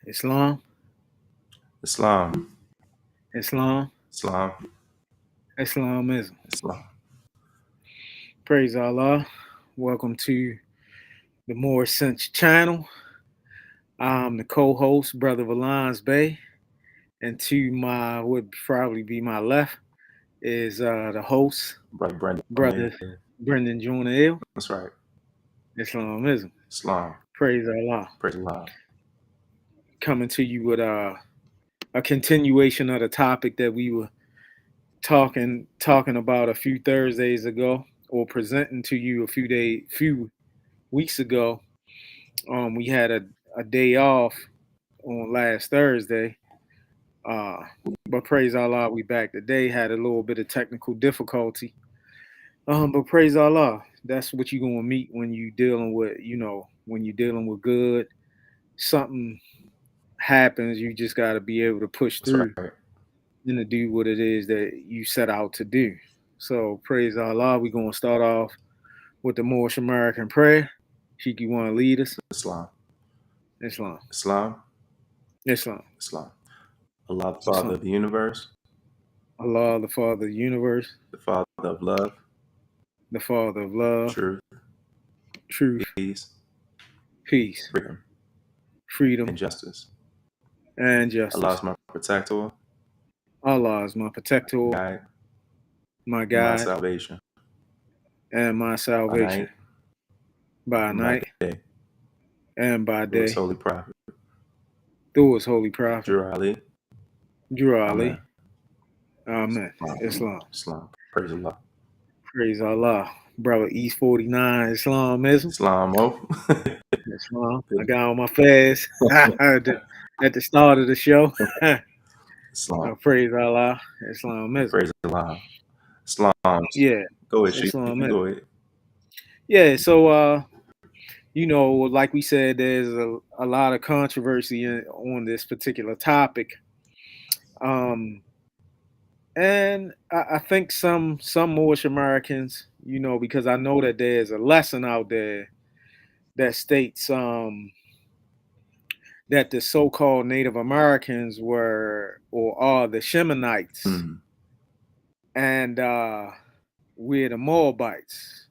Islam, Islam, Islam, Islam, Islamism. Islam. Praise Allah. Welcome to the Moorish Sense Channel. I'm the co-host, Brother Valans Bay, and to my would probably be my left is the host, Brother Brendan. Brother Brendan Jonael, That's right. Islamism. Islam. Praise Allah. Praise Allah. Coming to you with a continuation of the topic that we were talking about a few Thursdays ago, or presenting to you few weeks ago. We had a day off on last Thursday, uh, but praise Allah, we back today. Had a little bit of technical difficulty, but praise Allah. That's what you're gonna meet when you dealing with, when you're dealing with good. Something happens, you just got to be able to push That's through right. and to do what it is that you set out to do. So praise Allah. We're gonna start off with the Moorish American prayer. Sheik, you want to lead us? Islam. Islam. Islam. Islam. Islam. Allah, the Father Islam. of the universe, Allah, the Father of the universe, the Father of love, the Father of love, truth, truth, peace, peace, freedom, freedom, and justice. and justice. Allah is my protector, Allah is my protector, guide, my and my guide, salvation. and my By salvation night by and by night day. and by Through His day holy prophet, through His holy prophet, Drew Ali. Drew Amen. Ali. Amen. Islam. Islam. Praise Allah. Praise Allah. Brother East 49, Islamism. Islam. Oh. Islam. I got on my fast at the start of the show. Islam. Praise Allah. Islamism. Praise Allah. Islam. Yeah, Go ahead, Sheik. Islamism. Go ahead. Yeah, so like we said, there's a lot of controversy on this particular topic. And I think some Moorish Americans, because I know that there's a lesson out there that states that the so-called Native Americans were or are the Shemonites, Mm. and we're the Moabites.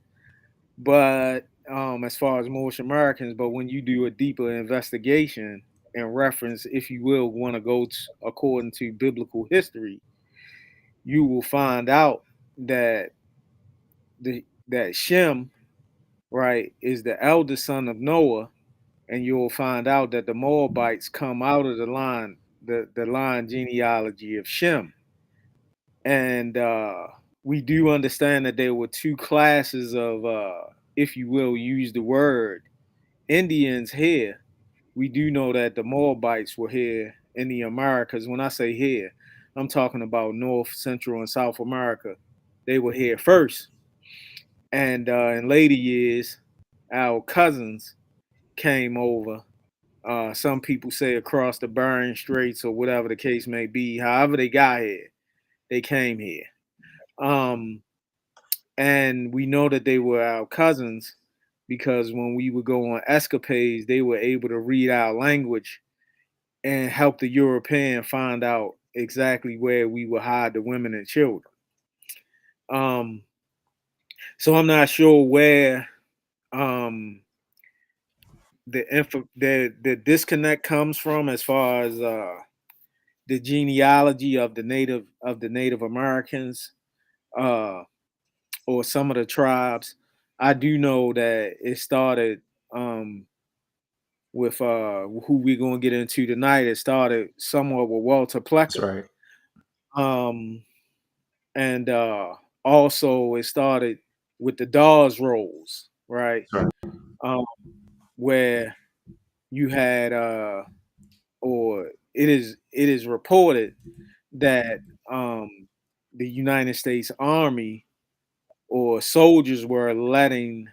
But as far as Moorish Americans, but when you do a deeper investigation and reference, if you will, want to go according to biblical history, you will find out that that Shem, right, is the eldest son of Noah, and you'll find out that the Moabites come out of the line genealogy of Shem. And we do understand that there were two classes of, if you will, use the word Indians here. We do know that the Moabites were here in the Americas. When I say here, I'm talking about North, Central, and South America. They were here first. And in later years, our cousins came over. Some people say across the Bering Straits or whatever the case may be. However they got here, they came here. Um, and we know that they were our cousins because when we would go on escapades, they were able to read our language and help the European find out exactly where we would hide the women and children. Um, so I'm not sure where um, the disconnect comes from as far as the genealogy of the Native Americans or some of the tribes. I do know that it started with who we're gonna get into tonight. It started somewhat with Walter That's Plecker. right. Um, and also it started with the Dawes Rolls, right? That's right. Um, where you had or it is reported that the United States Army or soldiers were letting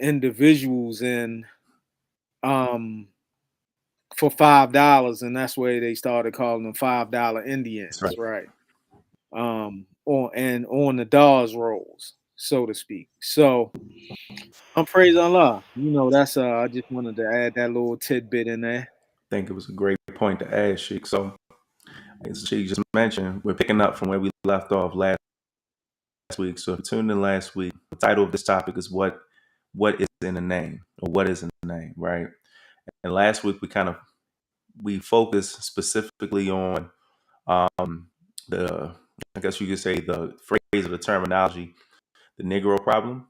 individuals in um, for $5, and that's where they started calling them $5 That's Indians, right. right? On the Dawes rolls, so to speak. So I'm praise Allah. That's I just wanted to add that little tidbit in there. think it was a great point to add, Sheik. So, as Sheik just mentioned, we're picking up from where we left off last week. So, if you tuned in last week, the title of this topic is what is in the name, or what is in the name, right? And last week we focused specifically on the, I guess you could say, the phrase or the terminology, the Negro problem.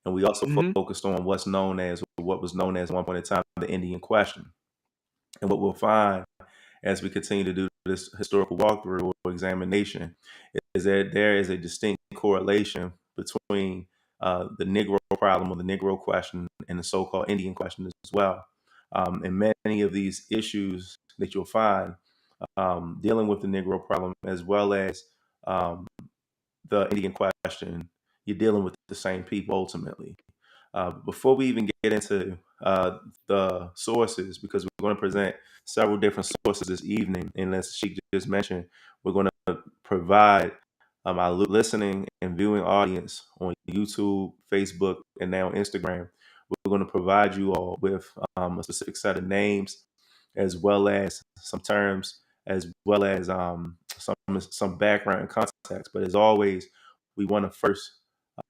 And we also Mm-hmm. focused on what was known as at one point in time, the Indian question. And what we'll find as we continue to do this historical walkthrough or examination is that there is a distinct correlation between the Negro problem or the Negro question and the so-called Indian question as well. And many of these issues that you'll find dealing with the Negro problem as well as um, the Indian question, you're dealing with the same people ultimately. Before we even get into the sources, because we're going to present several different sources this evening, and as she just mentioned, we're going to provide our listening and viewing audience on YouTube, Facebook, and now Instagram. We're going to provide you all with a specific set of names, as well as some terms, as well as some background and context. But as always, we want to first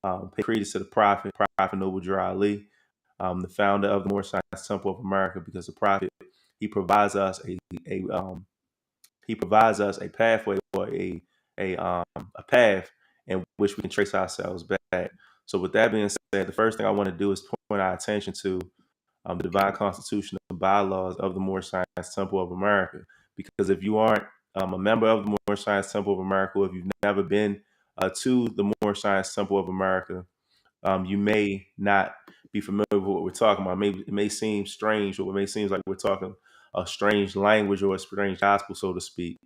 pay credence to the Prophet Noble Drew Ali, the founder of the Moorish Science Temple of America, because the Prophet he provides us he provides us a pathway or a path in which we can trace ourselves back. So with that being said, the first thing I want to do is point our attention to the divine constitution and bylaws of the Moorish Science Temple of America. Because if you aren't a member of the Moorish Science Temple of America, or if you've never been to the Moorish Science Temple of America, you may not be familiar with what we're talking about. Maybe it may seem strange, or it may seem like we're talking a strange language or a strange gospel, so to speak.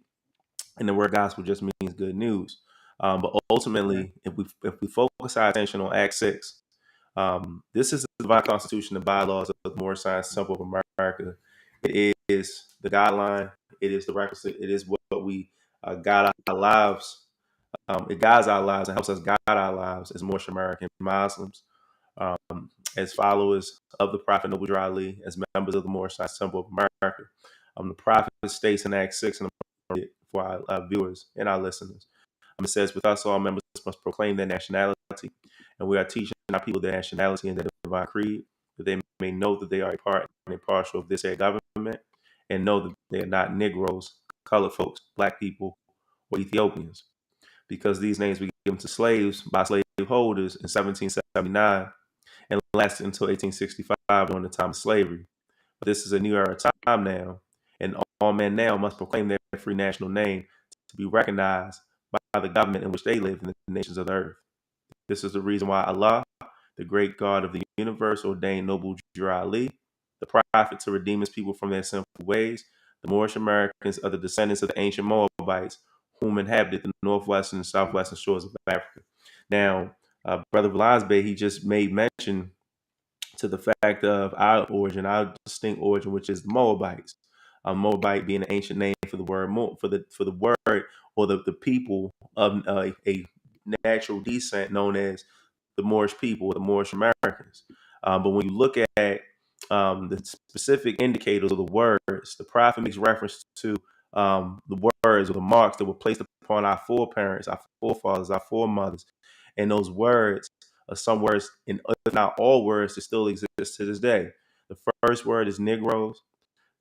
And the word gospel just means good news. But Okay. ultimately, if we focus our attention on Act 6, this is the divine constitution and bylaws of the Moorish Science Temple of America. It is the guideline. It is the requisite. It is what we guide our lives. It guides our lives and helps us guide our lives as Moorish American Muslims, as followers of the Prophet Noble Drew Ali, as members of the Moorish Science Temple of America. The Prophet states in Act 6 for our viewers and our listeners. It says, with us, all members must proclaim their nationality, and we are teaching our people their nationality and their divine creed, that they may know that they are a part and impartial of this here government, and know that they are not Negroes, colored folks, black people, or Ethiopians, because these names were given to slaves by slave holders in 1779 and lasted until 1865 during the time of slavery. But this is a new era time now, and all men now must proclaim their free national name to be recognized by the government in which they live in the nations of the earth. This is the reason why Allah, the great God of the universe, ordained Noble Drew Ali, the prophet, to redeem his people from their sinful ways. The Moorish Americans are the descendants of the ancient Moabites, whom inhabited the northwestern and southwestern shores of Africa. Now, Brother Velaz Bey, he just made mention to the fact of our origin, our distinct origin, which is the Moabites. Moabite being an ancient name for the word for the word or the people of a natural descent known as the Moorish people, or the Moorish Americans. But when you look at the specific indicators of the words, the prophet makes reference to the words or the marks that were placed upon our foreparents, our forefathers, our foremothers, and those words are some words, and if not all words, that still exist to this day. The first word is Negroes.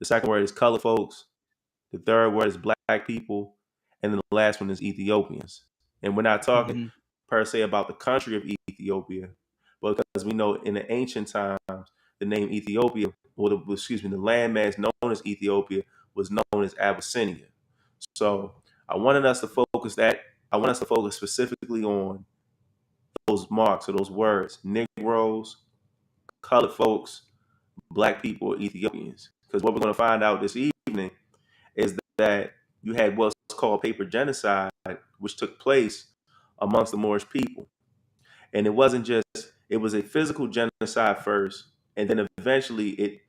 The second word is colored folks. The third word is black people. And then the last one is Ethiopians. And we're not talking Mm-hmm. per se about the country of Ethiopia, but because we know in the ancient times, the name Ethiopia, or the landmass known as Ethiopia, was known as Abyssinia. So I want us to focus specifically on those marks or those words, Negroes, colored folks, black people, Ethiopians. Because what we're going to find out this evening is that you had what's called paper genocide, which took place amongst the Moorish people. And it was a physical genocide first, and then eventually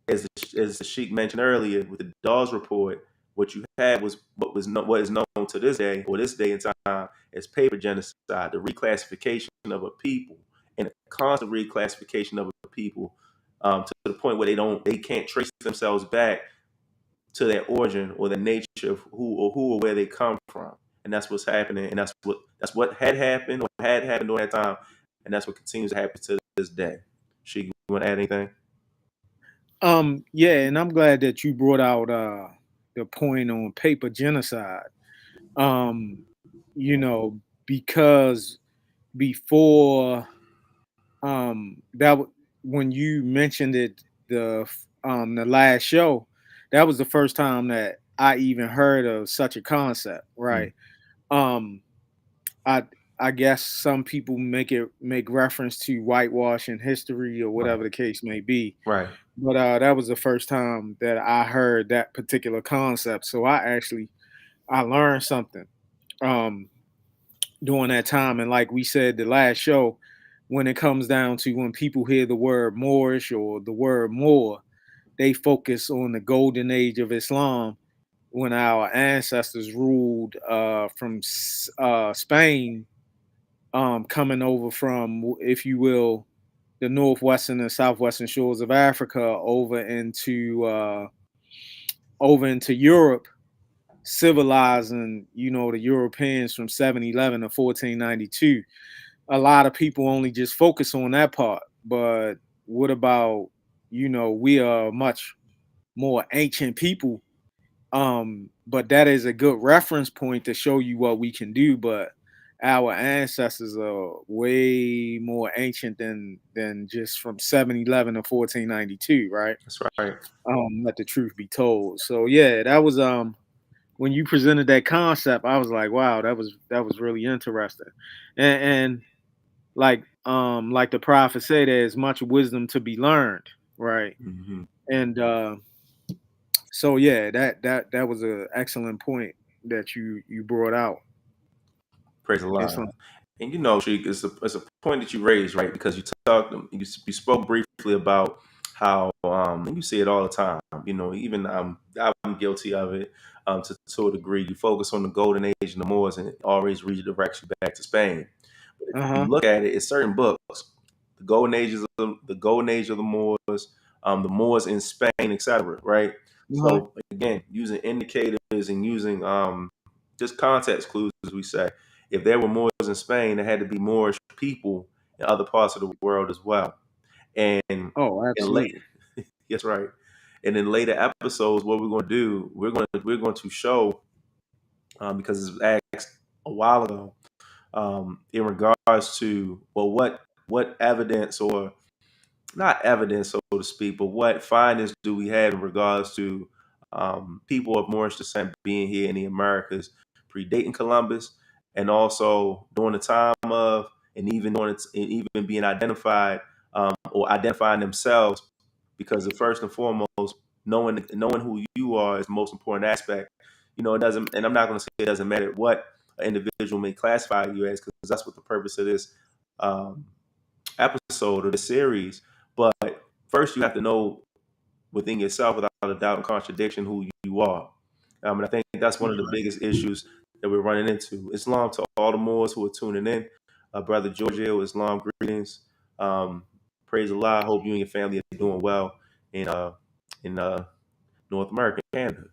as the Sheikh mentioned earlier with the Dawes report, what you had was what is known to this day, or this day in time, as paper genocide, the reclassification of a people, and a constant reclassification of a people, to the point where they can't trace themselves back to their origin or the nature of who or where they come from. And that's what's happening, and that's what had happened or had happened during that time, and that's what continues to happen to this day. She, you want to add anything? Yeah, and I'm glad that you brought out the point on paper genocide. Um, you know, because before when you mentioned it the last show, that was the first time that I even heard of such a concept, Mm, right? Um, I I guess some people make reference to whitewashing history or right, whatever the case may be. right. But that was the first time that I heard that particular concept. So I learned something um, during that time. And like we said the last show, when it comes down to when people hear the word Moorish or the word Moor, they focus on the golden age of Islam when our ancestors ruled from Spain, coming over from, if you will, the northwestern and southwestern shores of Africa over into Europe, civilizing, the Europeans from 711 to 1492. A lot of people only just focus on that part, but what about, we are much more ancient people. But that is a good reference point to show you what we can do. But our ancestors are way more ancient than just from 711 to 1492, right? That's right. Let the truth be told. So yeah, that was when you presented that concept, I was like, wow, that was really interesting. And like the prophet said, there's much wisdom to be learned, right? Hmm. And so yeah, that was an excellent point that you brought out. Praise the It's Lord. And Sheik, it's a point that you raised, right? Because you spoke briefly about how and you see it all the time. Even I'm guilty of it to a degree. You focus on the golden age and the Moors, and it always redirects you back to Spain. But if you uh-huh. look at it, it's certain books, the golden age of the Moors, the Moors in Spain, etc. Right? Uh-huh. So again, using indicators and using just context clues, as we say. If there were Moors in Spain, there had to be Moorish people in other parts of the world as well. And Oh, in late, absolutely. that's right. And in later episodes, what we're going to do, we're going to show because it was asked a while ago in regards to, well, what evidence, or not evidence, so to speak, but what findings do we have in regards to people of Moorish descent being here in the Americas predating Columbus, and also during the time of, and even and even being identified or identifying themselves, because the first and foremost, knowing who you are is the most important aspect. It doesn't, and I'm not going to say it doesn't matter what an individual may classify you as, because that's what the purpose of this um, episode or the series. But first, you have to know within yourself, without a doubt and contradiction, who you are. And I think that's one That's of the right. biggest issues that we're running into. Islam to all the Moors who are tuning in. Brother Giorgio, Islam greetings. Um, praise Allah. I hope you and your family are doing well in North America, Canada.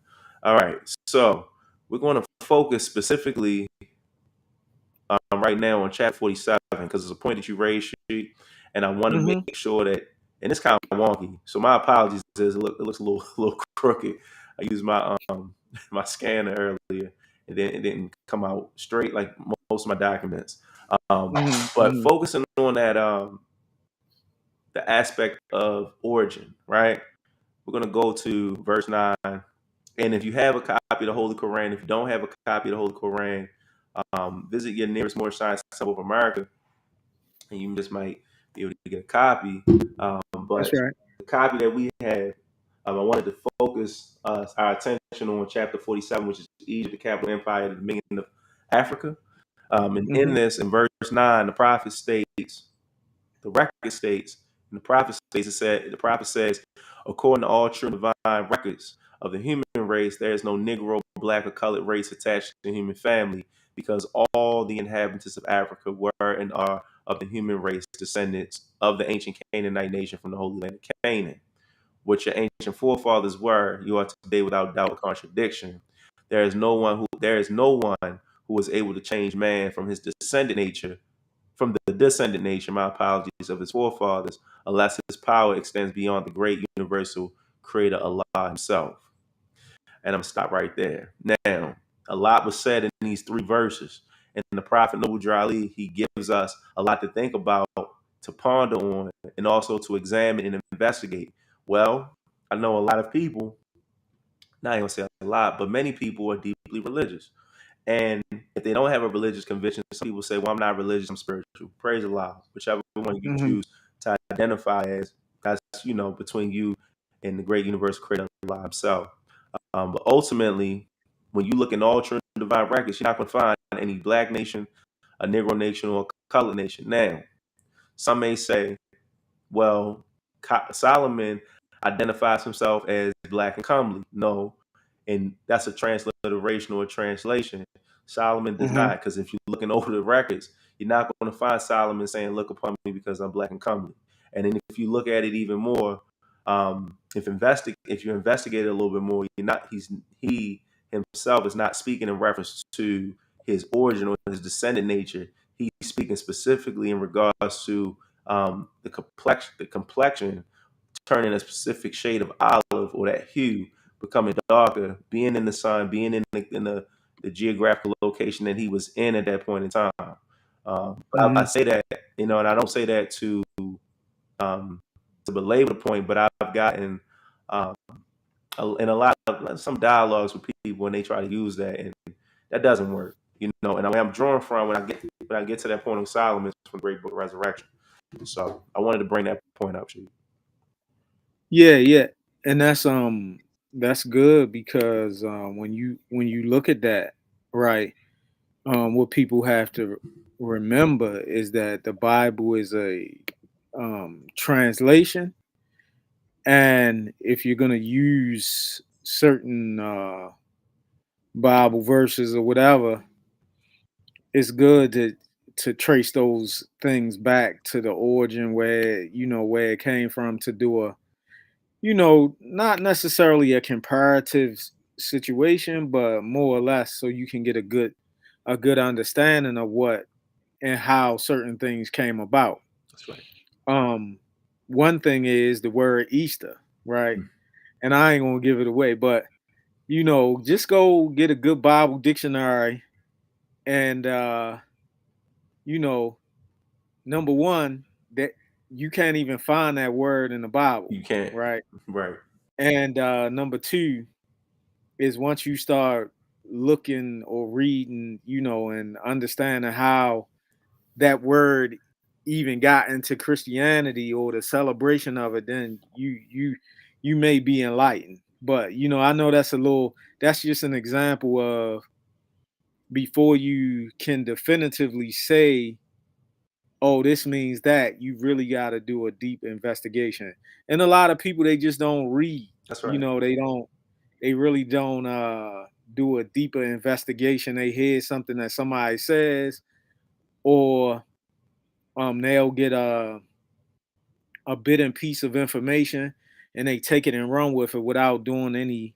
All right, so we're going to focus specifically right now on chat 47 because it's a point that you raised, Sheik, and I want to make Mm-hmm. sure that, and it's kind of wonky, so my apologies. It looks a little crooked. I used my my scanner earlier, and then it didn't come out straight like most of my documents. Um, Mm-hmm. but Mm-hmm. focusing on that the aspect of origin, right? We're gonna go to verse 9. And if you have a copy of the Holy Quran, if you don't have a copy of the Holy Quran, visit your nearest Moorish Science Temple of America, and you just might be able to get a copy. That's But right. the copy that we have, I wanted to focus our attention on chapter 47, which is Egypt, the capital empire, the dominion of Africa. And in Mm-hmm. this, in verse 9, the prophet states, the record states, and the prophet says, according to all true and divine records of the human race, there is no negro, black, or colored race attached to the human family, because all the inhabitants of Africa were and are of the human race, descendants of the ancient Canaanite nation from the Holy Land of Canaan. what your ancient forefathers were, you are today without doubt a contradiction. There is no one who was able to change man from his descendant nature, from the descendant nature, my apologies, of his forefathers, unless his power extends beyond the great universal creator Allah himself. And I'm gonna stop right there. Now, a lot was said in these three verses. And the Prophet Noble Drali, he gives us a lot to think about, to ponder on, and also to examine and investigate. Well, I know a lot of people, not even gonna say a lot, but many people are deeply religious. And if they don't have a religious conviction, some people say, well, I'm not religious, I'm spiritual. Praise Allah. Whichever one you Mm-hmm. choose to identify as, that's, between you and the great universe creator Allah himself. But ultimately, when you look in all true divine records, you're not going to find any black nation, a Negro nation, or a colored nation. Now, some may say, well, Solomon identifies himself as black and comely. No, and that's a transliteration or a translation. Solomon does Mm-hmm. not, because if you're looking over the records, you're not going to find Solomon saying, "Look upon me because I'm black and comely." And then if you look at it even more, if you investigate it a little bit more, he himself is not speaking in reference to his origin or his descendant nature. He's speaking specifically in regards to the complexion turning a specific shade of olive or that hue, becoming darker, being in the sun, being in the geographical location that he was in at that point in time. But I Mm-hmm. say that, and I don't say that um, to belabor the point, but I've gotten um, in a lot of some dialogues with people when they try to use that, and that doesn't work. And where I'm drawing from when I get to that point of Solomon is from the Great Book of Resurrection. So I wanted to bring that point up to you. Yeah, yeah, and that's good because when you look at that, right, what people have to remember is that the Bible is a translation, and if you're gonna use certain Bible verses or whatever, it's good to trace those things back to the origin where it came from to do a not necessarily a comparative situation, but more or less so you can get a good understanding of what and how certain things came about. That's right. Um, One thing is the word Easter, right? Mm. And I ain't gonna give it away, but just go get a good Bible dictionary and you know, number one, that you can't even find that word in the Bible, You can't. right? Right. And number two is once you start looking or reading, and understanding how that word even got into Christianity or the celebration of it, then you may be enlightened. But I know that's just an example of before you can definitively say, oh, this means that, you really got to do a deep investigation. And a lot of people, they just don't read. That's right. They really don't do a deeper investigation. They hear something that somebody says, or they'll get a bit and piece of information and they take it and run with it without doing any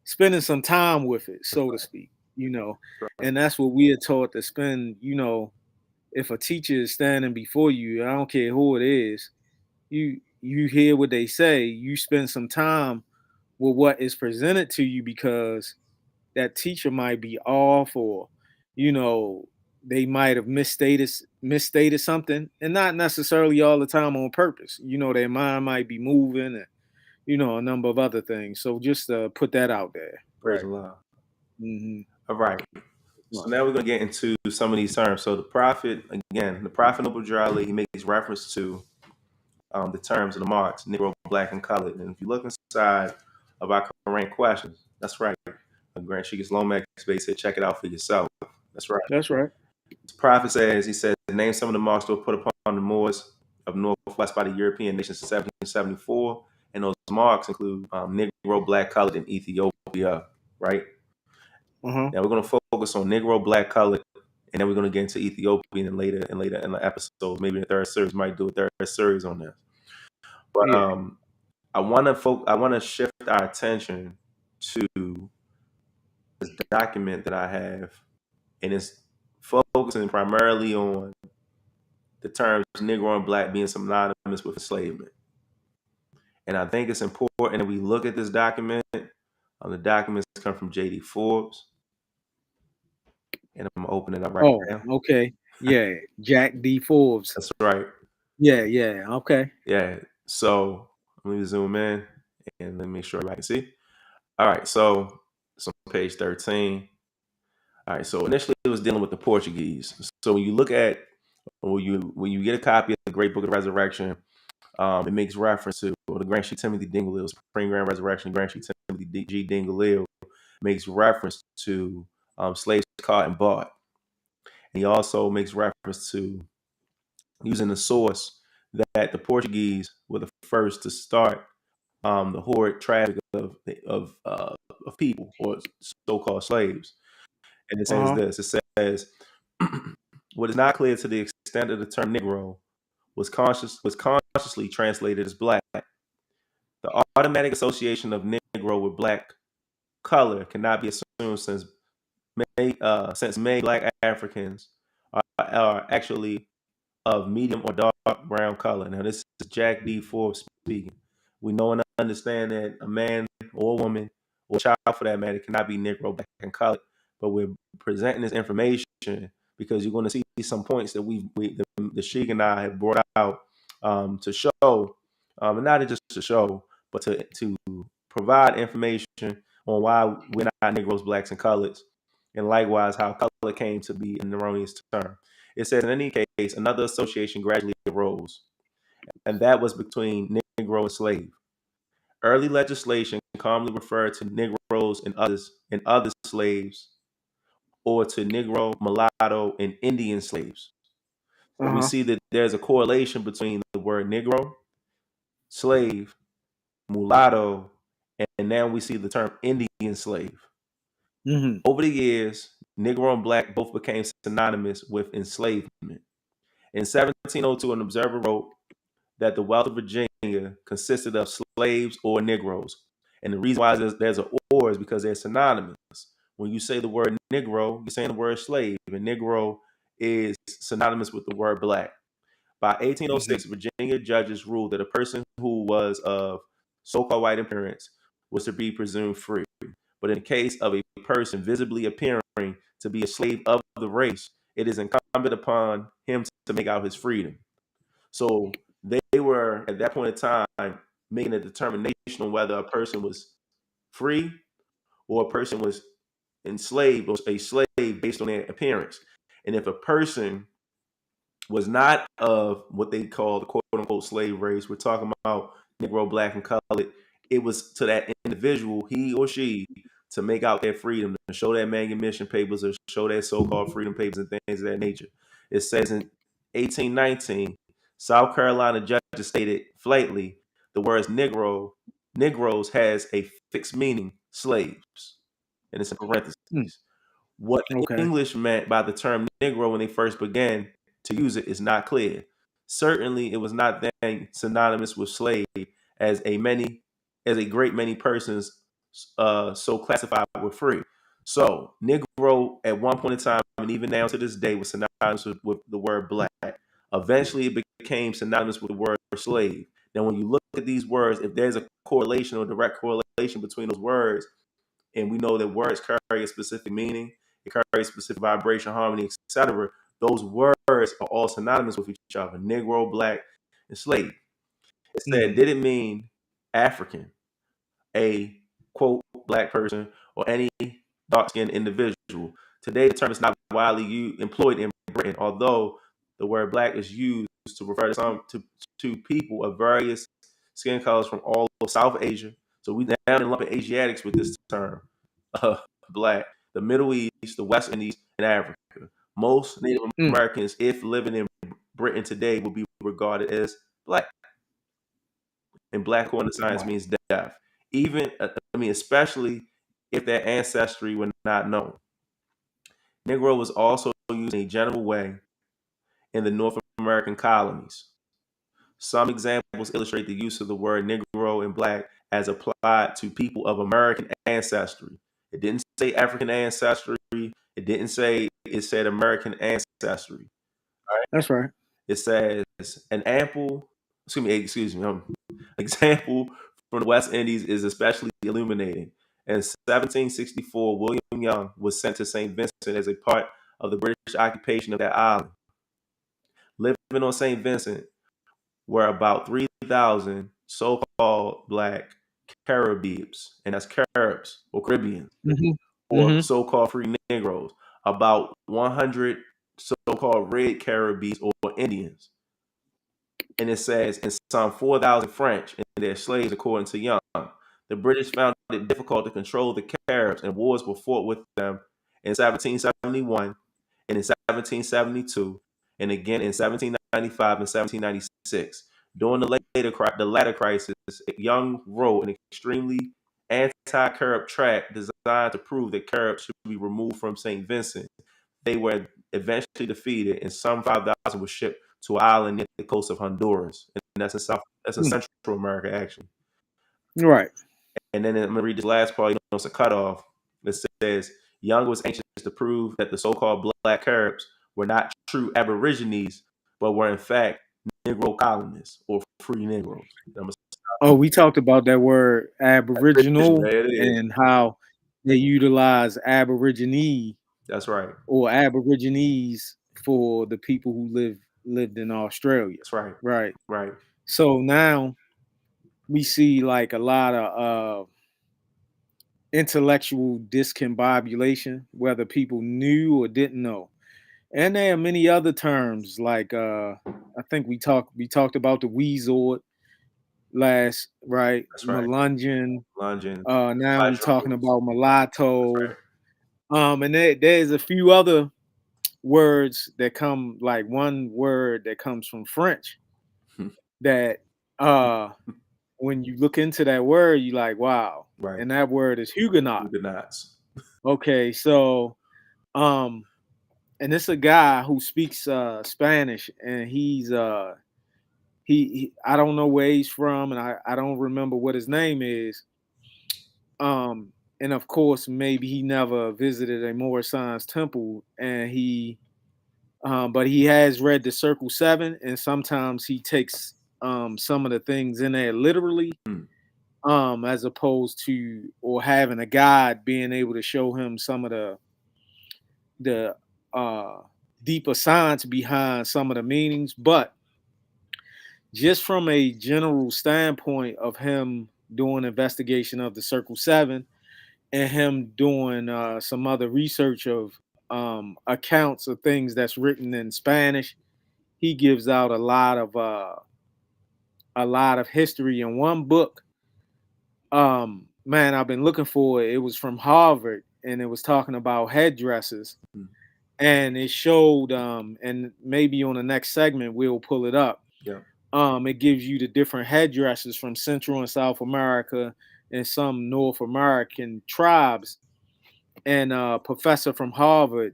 spending some time with it, That's so to right. speak. That's right. And that's what we are taught to spend. If a teacher is standing before you, I don't care who it is, you hear what they say, you spend some time with what is presented to you, because that teacher might be off, or you know they might have misstated something, and not necessarily all the time on purpose. Their mind might be moving, and a number of other things. So just put that out there. Praise Right. Allah. Hmm. All right. So now we're going to get into some of these terms. So the Prophet Noble Jali, he makes reference to the terms of the marks, Negro, Black, and Colored. And if you look inside of our current questions, that's right. Grant Sheik's Lomax base said, check it out for yourself. That's right. That's right. The prophet says, name some of the marks that were put upon the Moors of Northwest by the European nations in 1774. And those marks include Negro, Black, Colored, and Ethiopia, right? Uh-huh. Now we're going to focus on Negro, Black, Colored, and then we're going to get into Ethiopian later in the episode. Maybe in the third series, might do a third series on this. But Yeah. I want to shift our attention to this document that I have, and it's focusing primarily on the terms Negro and Black being synonymous with enslavement. And I think it's important that we look at this document. The documents come from J.D. Forbes, and I'm opening it up right Oh, now. okay. Yeah. Jack D. Forbes. That's right. Yeah, yeah. Okay. Yeah. So let me zoom in and let me make sure everybody can see. All right. So it's on page 13. All right. So initially it was dealing with the Portuguese. So when you look at when you get a copy of the Great Book of Resurrection, it makes reference to the Grand Chief Timothy Dingley, Supreme Grand Resurrection. Grand Chief Timothy G. Dingley makes reference to slaves caught and bought. And he also makes reference to using the source that the Portuguese were the first to start the horrid traffic of people or so-called slaves. And it says Uh-huh. this: it says, "What is not clear to the extent of the term Negro was consciously translated as black. The automatic association of Negro with black color cannot be assumed since many black Africans are actually of medium or dark brown color." Now, this is Jack D. Forbes speaking. We know and understand that a man or a woman or a child, for that matter, cannot be Negro, black, and colored. But we're presenting this information because you're going to see some points that the Sheik and I have brought out to show, and not just to show, but to provide information on why we're not Negroes, blacks, and coloreds, and likewise how color came to be an erroneous term. It says, in any case, another association gradually arose, and that was between Negro and slave. Early legislation commonly referred to Negroes and other slaves, or to Negro, mulatto, and Indian slaves. So we Uh-huh. see that there's a correlation between the word Negro, slave, mulatto, and now we see the term Indian slave. Mm-hmm. Over the years, Negro and black both became synonymous with enslavement. In 1702, an observer wrote that the wealth of Virginia consisted of slaves or Negroes. And the reason why there's an or is because they're synonymous. When you say the word Negro, you're saying the word slave, and Negro is synonymous with the word black. By Mm-hmm. 1806, Virginia judges ruled that a person who was of so-called white appearance was to be presumed free. But in the case of a person visibly appearing to be a slave of the race, it is incumbent upon him to make out his freedom. So they were at that point in time making a determination on whether a person was free or a person was enslaved or a slave based on their appearance. And if a person was not of what they call the quote unquote slave race, we're talking about Negro, black, and colored, it was to that individual, he or she, to make out their freedom, to show their manumission papers or show their so-called freedom papers and things of that nature. It says in 1819, South Carolina judges stated flatly the words Negroes has a fixed meaning, slaves, and it's in parentheses. Mm. What Okay. English meant by the term Negro when they first began to use it is not clear. Certainly, it was not then synonymous with slave, as a great many persons so classified were free. So, Negro at one point in time, and even now to this day, was synonymous with the word black. Eventually, it became synonymous with the word slave. Now, when you look at these words, if there's a correlation or direct correlation between those words, and we know that words carry a specific meaning, it carries specific vibration, harmony, etc. Those words are all synonymous with each other: Negro, black, and slave. It said, Mm-hmm. did it mean African, a quote black person, or any dark-skinned individual? Today, the term is not widely employed in Britain, although the word black is used to refer to people of various skin colors from all of South Asia. So we now lump Asiatics with this term, uh, black, the Middle East, the West Indies, and Africa. Most Native Mm. Americans, if living in Britain today, will be regarded as black. And black, according to science, Wow. means death. Even, especially if their ancestry were not known. Negro was also used in a general way in the North American colonies. Some examples illustrate the use of the word Negro and Black as applied to people of American ancestry. It didn't say African ancestry. It didn't say, it said American ancestry. That's right. It says an excuse me, example from the West Indies is especially illuminating. In 1764, William Young was sent to St. Vincent as a part of the British occupation of that island. Living on St. Vincent were about 3,000 so-called Black Caribbeans, and that's Caribs or Caribbeans, Hmm. or Hmm. so-called free Negroes, about 100 so-called red Caribbeans or Indians. And it says, and some 4,000 French and their slaves, according to Young. The British found it difficult to control the Caribs, and wars were fought with them in 1771 and in 1772, and again in 1795 and 1796. During the latter crisis, Young wrote an extremely anti-Carib tract designed to prove that Caribs should be removed from St. Vincent. They were eventually defeated, and some 5,000 were shipped to an island near the coast of Honduras, and that's in South. That's in Central America, actually. Right. And then I'm gonna read this last part. It's a cutoff. It says Young was anxious to prove that the so-called Black Caribs were not true Aborigines, but were in fact Negro colonists or free Negroes. Oh, we talked about that word Aboriginal There it is. and how they utilize Aborigine That's right. or Aborigines for the people who lived in Australia. That's right. Right. Right. So now we see like a lot of intellectual discombobulation, whether people knew or didn't know. And there are many other terms like I think we talked about the Weasel last, right? That's right. Melungeon. Lunging. Now we talking Quadruples. about That's mulatto. right. And there's a few other words that come, like one word that comes from French that uh when you look into that word, you like, wow. Right. And that word is Huguenot. Huguenots. Okay, so um and it's a guy who speaks Spanish, and he I don't know where he's from, and I don't remember what his name is. And of course, maybe he never visited a Moorish Science temple, and but he has read the Circle Seven, and sometimes he takes some of the things in there literally, Hmm. as opposed to or having a guide being able to show him some of the uh, deeper science behind some of the meanings. But just from a general standpoint of him doing investigation of the Circle Seven and him doing some other research of accounts of things that's written in Spanish, he gives out a lot of history in one book. Man, I've been looking for it. It was from Harvard, and it was talking about headdresses, Hmm. and it showed and maybe on the next segment we'll pull it up. Yeah. It gives you the different headdresses from Central and South America and some North American tribes. And a professor from Harvard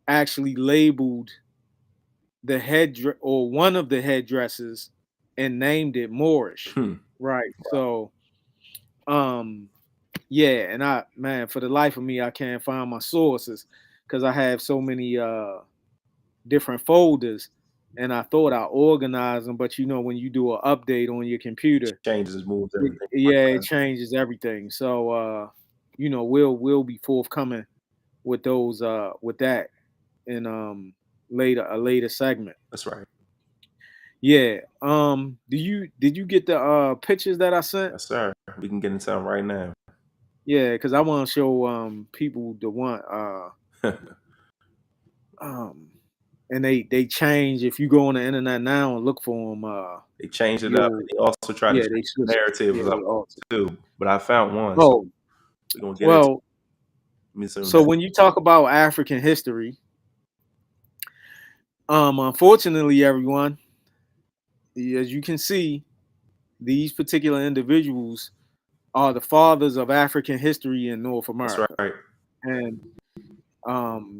actually labeled the or one of the headdresses and named it Moorish. Hmm. Right. So um yeah, and I, man, for the life of me I can't find my sources because I have so many different folders, and I thought I organized them, but you know when you do an update on your computer, Changes, moves, everything. yeah, it changes everything. So we'll be forthcoming with those with that in a later segment. That's right. Yeah. Did you get the pictures that I sent? Yes, sir. We can get into them right now. Yeah, because I want to show people the one um and they change. If you go on the internet now and look for them, They changed it up. you'll They also tried to yeah, change they the switch. narrative Yeah, up they alter. too. But I found one, so Oh, we're gonna get into well, me some so now. when you talk about African history, unfortunately, everyone, as you can see, these particular individuals are the fathers of African history in North That's America. right. And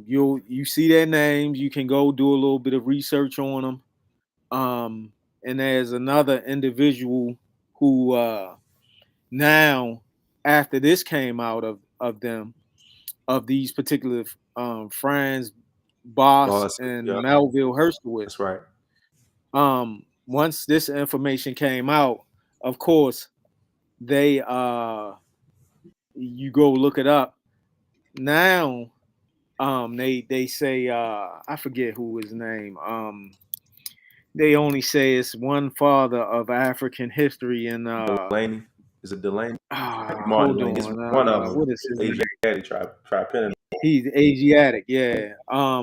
you see their names. You can go do a little bit of research on them. and there's another individual who now, after this came out of them, of these particular Franz Boss Boss. and Yep. Melville That's Herskowitz. right. Once this information came out, of course, they you go look it up now. They say I forget who his name. They only say it's one father of African history, and Delaney. Is it Delaney? Martin hold Delaney. It's on, one of them. what is his name? Asiatic tribe. He's Asiatic, yeah. I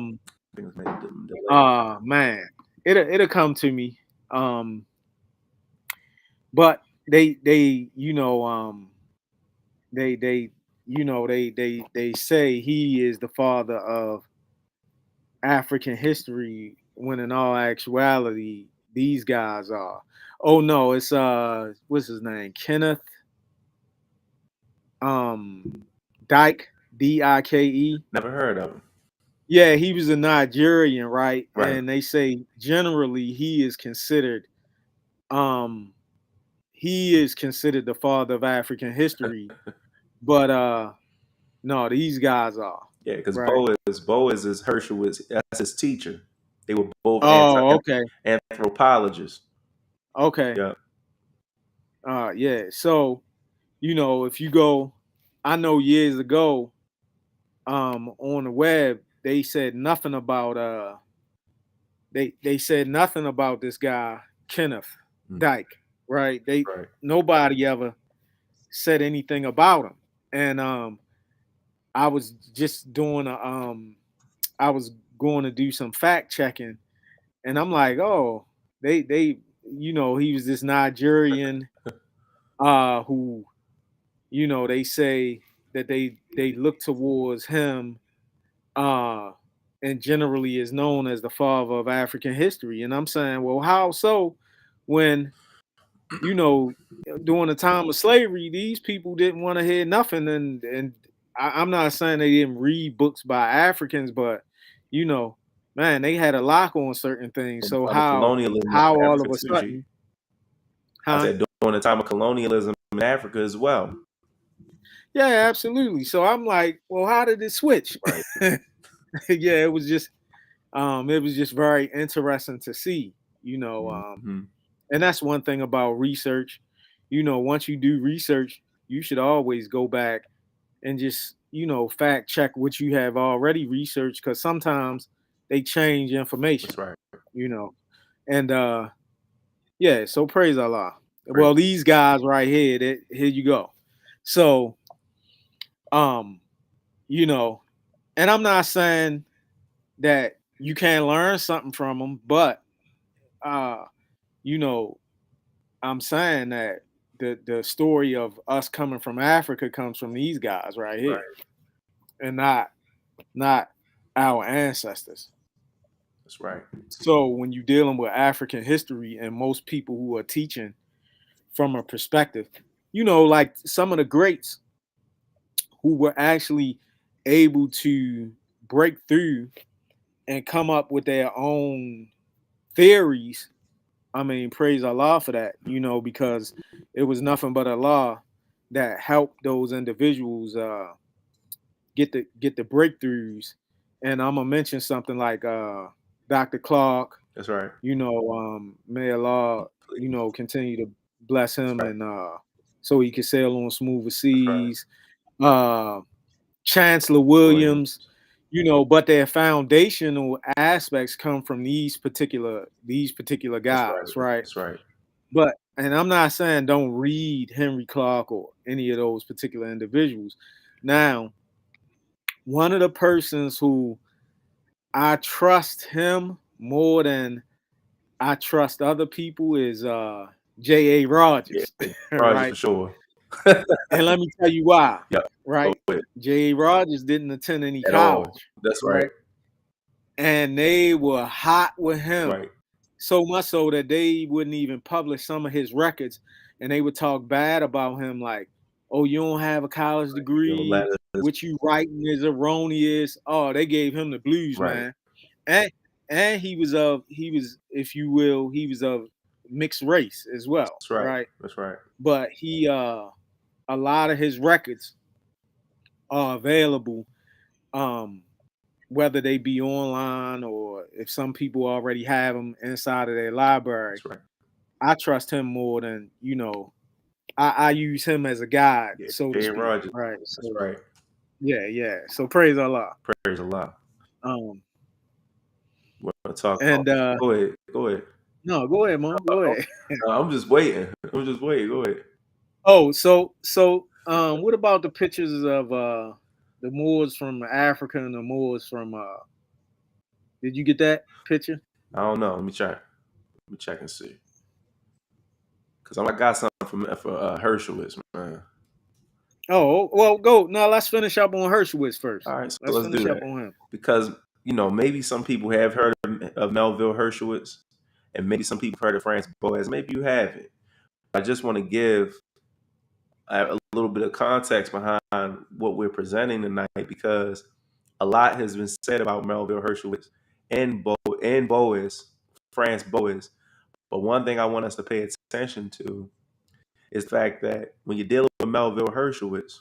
think his name is Delaney. Man, it'll come to me. Um, but they they they say he is the father of African history when in all actuality these guys are. Oh no, it's what's his name? Kenneth Dyke, Dike. Never heard of him. Yeah, he was a Nigerian, right? Right. And they say generally um he is considered the father of African history, but no, these guys are, Yeah, because right? Boaz is Herschel's. That's his teacher. They were both Oh, okay. anthropologists. Okay. Yeah, Yeah. So, if you go, I know years ago, on the web, they said nothing about they said nothing about this guy, Kenneth mm, Dyke, right? right. Nobody ever said anything about him. And I was just doing I was going to do some fact checking, and I'm like, oh, they he was this Nigerian who, they say that they look towards him uh and generally is known as the father of African history. And I'm saying, well, how so, when you know during the time of slavery these people didn't want to hear nothing, and I'm not saying they didn't read books by Africans, but you know man, they had a lock on certain things. At the So time of colonialism how in all Africa of a too, G. sudden, I huh? said during the time of colonialism in Africa as well. Yeah, absolutely. So I'm like, well, how did it switch? Right. Yeah, it was just very interesting to see, Mm-hmm. and that's one thing about research. Once you do research, you should always go back and just, fact check what you have already researched, because sometimes they change information, That's right. you know. And yeah, so praise Allah. Praise. Well, these guys right here, here you go. So, um, you know, and I'm not saying that you can't learn something from them, but uh, you know, I'm saying that the story of us coming from Africa comes from these guys right here, Right. and not our ancestors. That's right. So when you're dealing with African history and most people who are teaching from a perspective, like some of the greats who were actually able to break through and come up with their own theories. I mean, praise Allah for that, because it was nothing but Allah that helped those individuals get the breakthroughs. And I'm gonna mention something like Dr. Clark. That's right. May Allah, Please. continue to bless That's him, right. and so he can sail on smoother That's right. seas. Uh, Chancellor Williams. Williams, but their foundational aspects come from these particular That's right. guys, right? That's right. But and I'm not saying don't read Henry Clark or any of those particular individuals. Now, one of the persons who I trust him more than I trust other people is J.A. Yeah. Rogers, Rogers for right? sure. And let me tell you why, Yep. Go right? ahead. J.A. Rogers didn't attend any At all. college, That's right. right? And they were hot with him, Right. so much so that they wouldn't even publish some of his records, and they would talk bad about him, like, "Oh, you don't have a college Your degree. letters. What you writing is erroneous." Oh, they gave him the blues, Right. man. And he was, if you will, he was of mixed race as well, That's right. right? That's right. But he a lot of his records are available, um, whether they be online or if some people already have them inside of their library. That's right. I trust him more than I use him as a guide, Yeah. so to Jay speak, Rogers. right? That's So right. yeah. So praise Allah. Praise a lot. Um, What I talk about? and Go ahead. Go ahead. no, go ahead, Mom. Go ahead. I'm just waiting. I'm just waiting. Go ahead. Oh, what about the pictures of the Moors from Africa and the Moors from did you get that picture? I don't know. Let me check. Let me check and see. Cause I got something for Herschelwitz, man. Oh, well, go. Now let's finish up on Hershowitz first. All right, so Let's let's finish do up that. on him. Because maybe some people have heard of Melville Herschelwitz, and maybe some people heard of Francis Boas. Maybe you haven't. I just want to give a little bit of context behind what we're presenting tonight, because a lot has been said about Melville Herschelwitz and Boas, France Boas. But one thing I want us to pay attention to is the fact that when you're dealing with Melville Herschelwitz,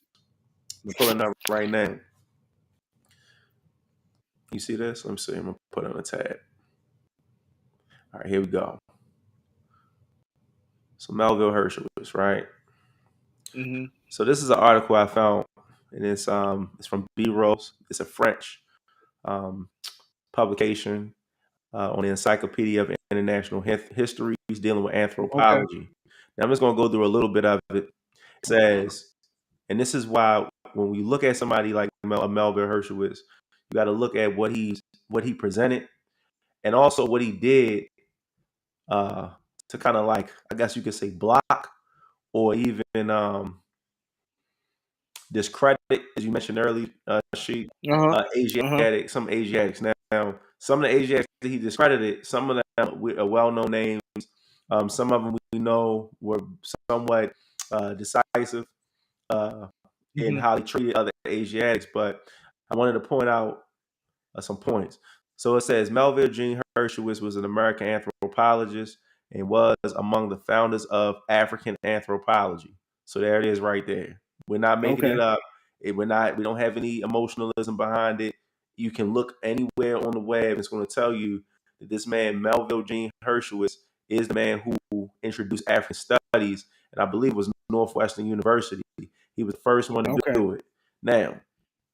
I'm pulling up right now. You see this? Let me see. I'm gonna put it on a tab. All right, here we go. So Melville Herschelwitz, right? Mm-hmm. So this is an article I found, and it's from B. Rose. It's a French um, publication on the Encyclopedia of International Histories dealing with Okay. anthropology. Now I'm just going to go through a little bit of it. It says, and this is why when we look at somebody like Melville Herschelwitz, you got to look at what he presented, and also what he did to kind of, like, I guess you could say, block or even discredit, as you mentioned earlier, Uh huh. Uh huh. some Asiatics. Now, some of the Asiatics that he discredited, some of them are well-known names. Some of them we know were somewhat decisive in Mm-hmm. how they treated other Asiatics. But I wanted to point out some points. So it says Melville Gene Herschelwitz was an American anthropologist and was among the founders of African anthropology. So there it is, right there. We're not making it Okay. up. We don't have any emotionalism behind it. You can look anywhere on the web. It's going to tell you that this man, Melville Gene Herschelwitz, is the man who introduced African studies, and I believe it was Northwestern University. He was the first one to Okay. do it. Now,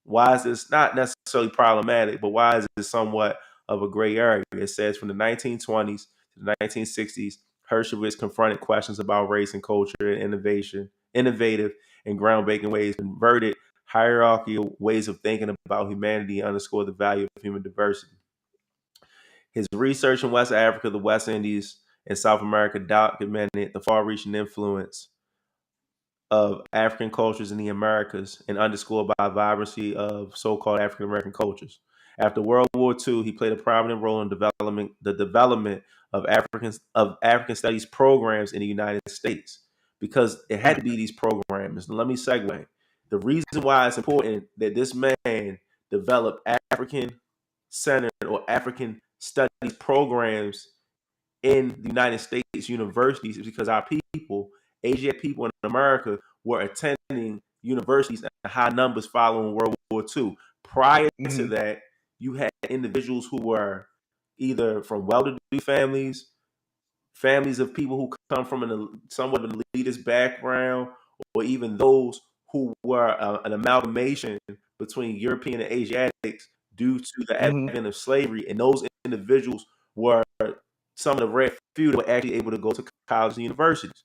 why is this not necessarily problematic, but why is this somewhat of a gray area? It says from the 1920s to the 1960s, Herschelwitz confronted questions about race and culture and innovative and groundbreaking ways, converted hierarchical ways of thinking about humanity, and underscored the value of human diversity. His research in West Africa, the West Indies, and South America documented the far-reaching influence of African cultures in the Americas and underscored by a vibrancy of so-called African American cultures. After World War II, he played a prominent role in the development of African studies programs in the United States, because it had to be these programs. Let me segue. The reason why it's important that this man developed African centered or African studies programs in the United States universities is because our people, Asian people in America, were attending universities at high numbers following World War II. Prior to Mm-hmm. that, you had individuals who were either from well-to-do families of people who come from somewhat of an elitist background, or even those who were an amalgamation between European and Asiatics due to the Mm-hmm. advent of slavery. And those individuals were some of the rare few that were actually able to go to college and universities.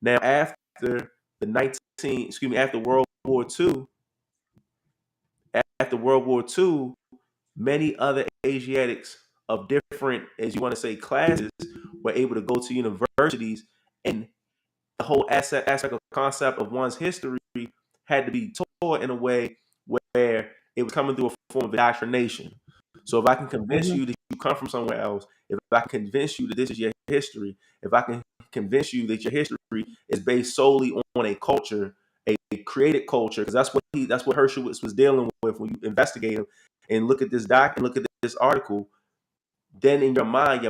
Now, after World War II, many other Asiatics of different, as you want to say, classes were able to go to universities, and the whole aspect of concept of one's history had to be taught in a way where it was coming through a form of indoctrination. So if I can convince Mm-hmm. you that you come from somewhere else, if I can convince you that this is your history, if I can convince you that your history is based solely on a culture, a created culture, because that's what Herschelwitz was dealing with when you investigate him and look at this article. then in your mind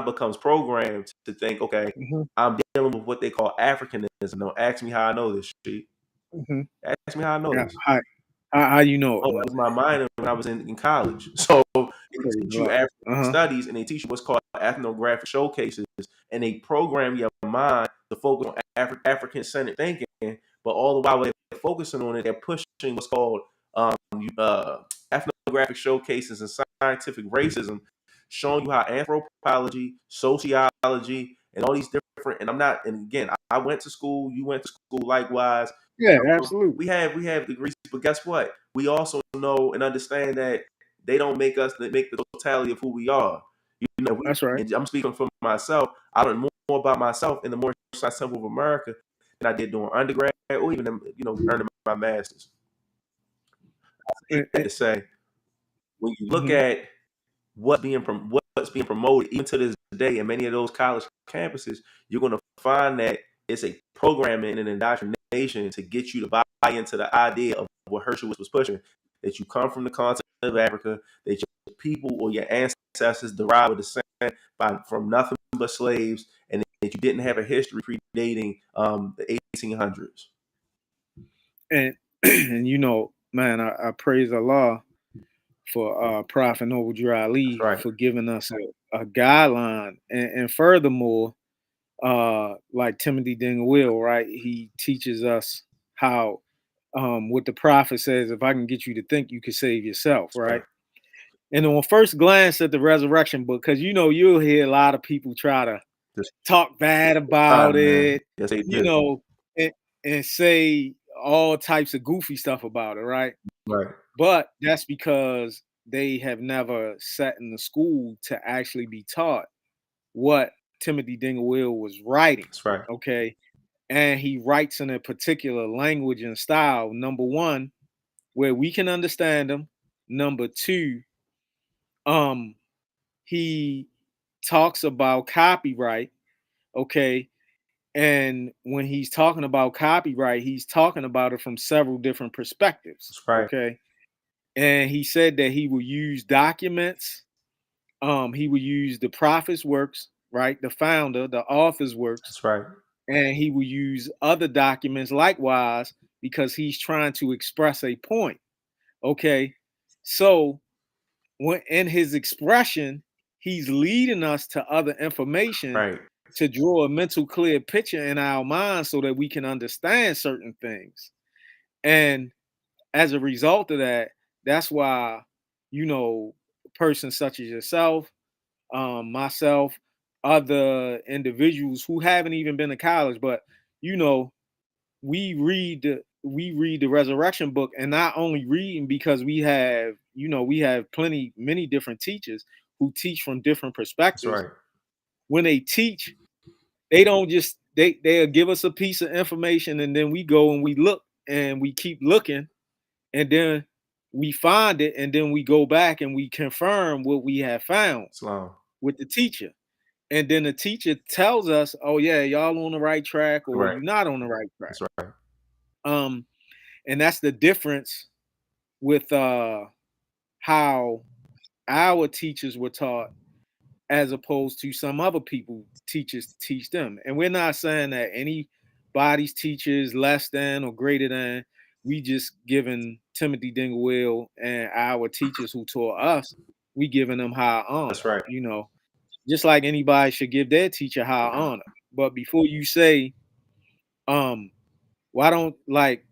becomes programmed to think, okay, Hmm. I'm dealing with what they call Africanism. Don't ask me how I know this shit. Hmm. Ask me how I know Yeah. this. How you know it, Oh, that Mo? was my minor when I was in college. So they Praise teach the you Lord. African Uh huh. studies and they teach you what's called ethnographic showcases, and they program your mind to focus on African centered thinking. But all the while they're focusing on it, they're pushing what's called um, uh, ethnographic showcases and scientific racism, showing you how anthropology, sociology, and all these different. And I'm not. And again, I went to school. You went to school likewise. Yeah, absolutely. We have degrees, but guess what? We also know and understand that they don't make us make the totality of who we are. That's right. And I'm speaking for myself. I learned more about myself in the Moorish Sense Temple of America than I did doing undergrad or even earning my master's. I had to say, when you look Mm-hmm. at what's being promoted even to this day in many of those college campuses, you're going to find that it's a programming and indoctrination to get you to buy into the idea of what Herschel was pushing, that you come from the continent of Africa, that your people or your ancestors derived with descent from nothing but slaves, and that you didn't have a history predating the 1800s. And and man, I praise Allah for Prophet Noble Drew That's Ali right. for giving us a guideline, and furthermore, like Timothy Ding Will, right? He teaches us how what the prophet says: if I can get you to think, you can save yourself, That's right. right? And on first glance at the resurrection book, because you'll hear a lot of people try to Just talk bad about fine, man. it, Yes, they you do. know, and, and say all types of goofy stuff about it, right? Right. But that's because they have never sat in the school to actually be taught what Timothy Dingle was writing. That's right. Okay. And he writes in a particular language and style, number one, where we can understand him. Number two, um, he talks about copyright. Okay. And when he's talking about copyright, he's talking about it from several different perspectives. That's right. Okay. And he said that he will use documents. He will use the prophet's works, right? The founder, the author's works, That's right. and he will use other documents likewise because he's trying to express a point. Okay. So when in his expression, he's leading us to other information Right. to draw a mental clear picture in our mind so that we can understand certain things. And as a result of that, that's why, persons such as yourself, myself, other individuals who haven't even been to college, but you know, we read the resurrection book, and not only reading because we have many different teachers who teach from different That's perspectives. right. When they teach, they don't just they'll give us a piece of information, and then we go and we look and we keep looking, and then we find it, and then we go back and we confirm what we have found Islam. with the teacher. And then the teacher tells us, oh yeah, y'all on the right track or Right. you're not on the right track. That's right. Um, and that's the difference with how our teachers were taught as opposed to some other people teachers teach them. And we're not saying that anybody's teacher is less than or greater than. We just giving Timothy Dingwell and our teachers who taught us, we giving them high honor. That's right. Just like anybody should give their teacher high honor. But before you say, um, why don't like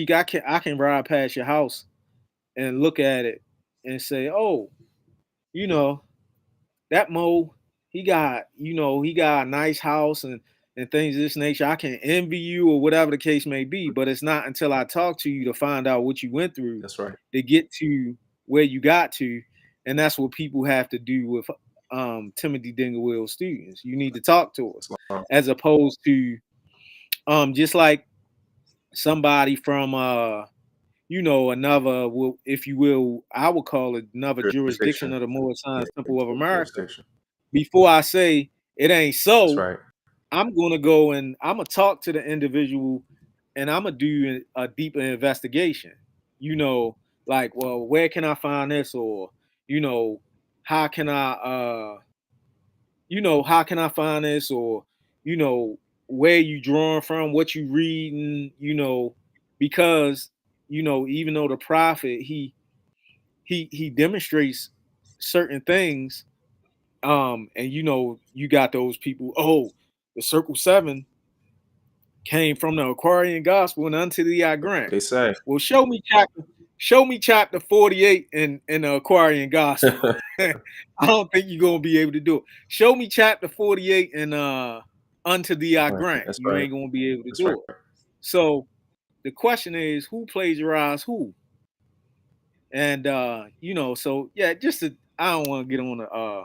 I can ride past your house and look at it and say, oh, you know, that Mo, he got a nice house and things of this nature. I can envy you or whatever the case may be, but it's not until I talk to you to find out what you went through That's right. to get to where you got to, and that's what people have to do with Timothy Dinglewell students. You need to talk to us Islam. as opposed to just like somebody from another, if you will, I would call it another jurisdiction Jurisdiction. of the Moorish Yeah. Science Temple of America. Jurisdiction. Before I say it ain't That's so, right. I'm gonna go and I'm gonna talk to the individual, and I'm gonna do a deeper investigation. Like, well, where can I find this, or you know, how can I how can I find this, or where you drawing from, what you reading, because even though the prophet he demonstrates certain things, and you got those people, oh, the circle seven came from the Aquarian gospel and unto thee I grant. They say. Well, show me chapter 48 in the Aquarian gospel. I don't think you're gonna be able to do it. Show me chapter 48 in unto thee I Right. grant. That's You right. ain't gonna be able to That's right. do it. So the question is, who plagiarized who? And so yeah, I don't want to get on the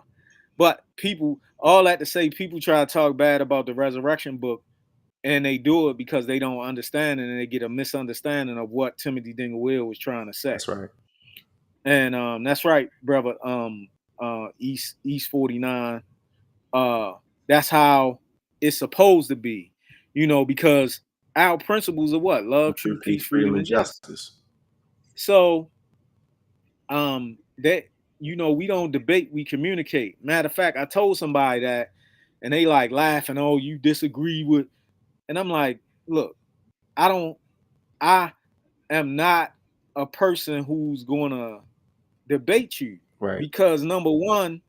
but people, all that to say, people try to talk bad about the resurrection book, and they do it because they don't understand it, and they get a misunderstanding of what Timothy Dingle was trying to say. That's right. And that's right, brother. East 49. Uh, that's how it's supposed to be, because our principles are what? Love, Truth, truth, peace, peace, freedom, freedom, and and justice. justice. So that we don't debate, we communicate. Matter of fact, I told somebody that, and they like laughing. Oh, you disagree with? And I'm like, look, I don't. I am not a person who's gonna debate you, Right. because number one,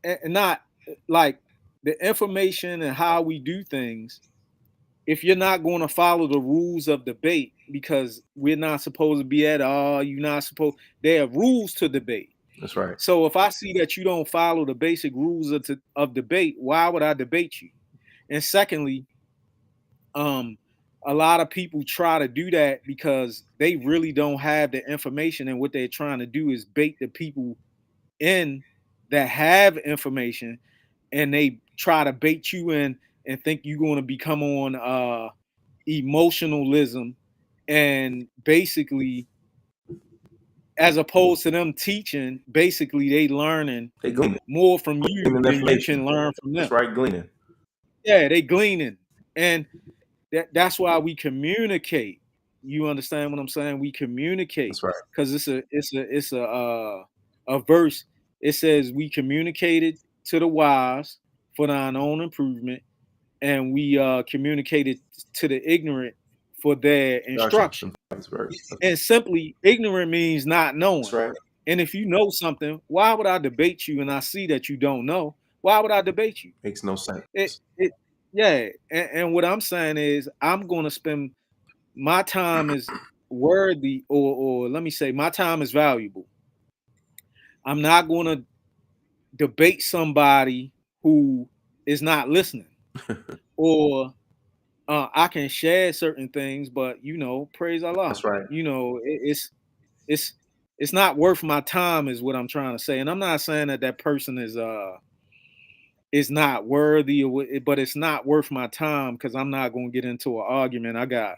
and not like the information and how we do things. If you're not going to follow the rules of debate, because we're not supposed to be at all, you're not supposed. There are rules to debate. That's right. So if I see that you don't follow the basic rules of debate, why would I debate you? And secondly, um, a lot of people try to do that because they really don't have the information, and what they're trying to do is bait the people in that have information, and they try to bait you in and think you're going to become on emotionalism, and basically, as opposed to them teaching, basically they learning They gleaning. more from you Gleaning than you information. can learn from them. That's right. Gleaning. Yeah, they gleaning, and that's why we communicate. You understand what I'm saying? We communicate, That's right. because it's a verse. It says we communicated to the wise for thine own improvement, and we communicated to the ignorant for their instruction. That's right. And simply, ignorant means not That's knowing. right. And if you know something, why would I debate you? And I see that you don't know. Why would I debate you? Makes no sense. It yeah. And what I'm saying is, I'm going to spend my time is worthy, or let me say, my time is valuable. I'm not going to debate somebody who is not listening, or I can share certain things, but praise Allah. That's right. It's it's not worth my time, is what I'm trying to say. And I'm not saying that that person is not worthy, but it's not worth my time, because I'm not going to get into an argument. I got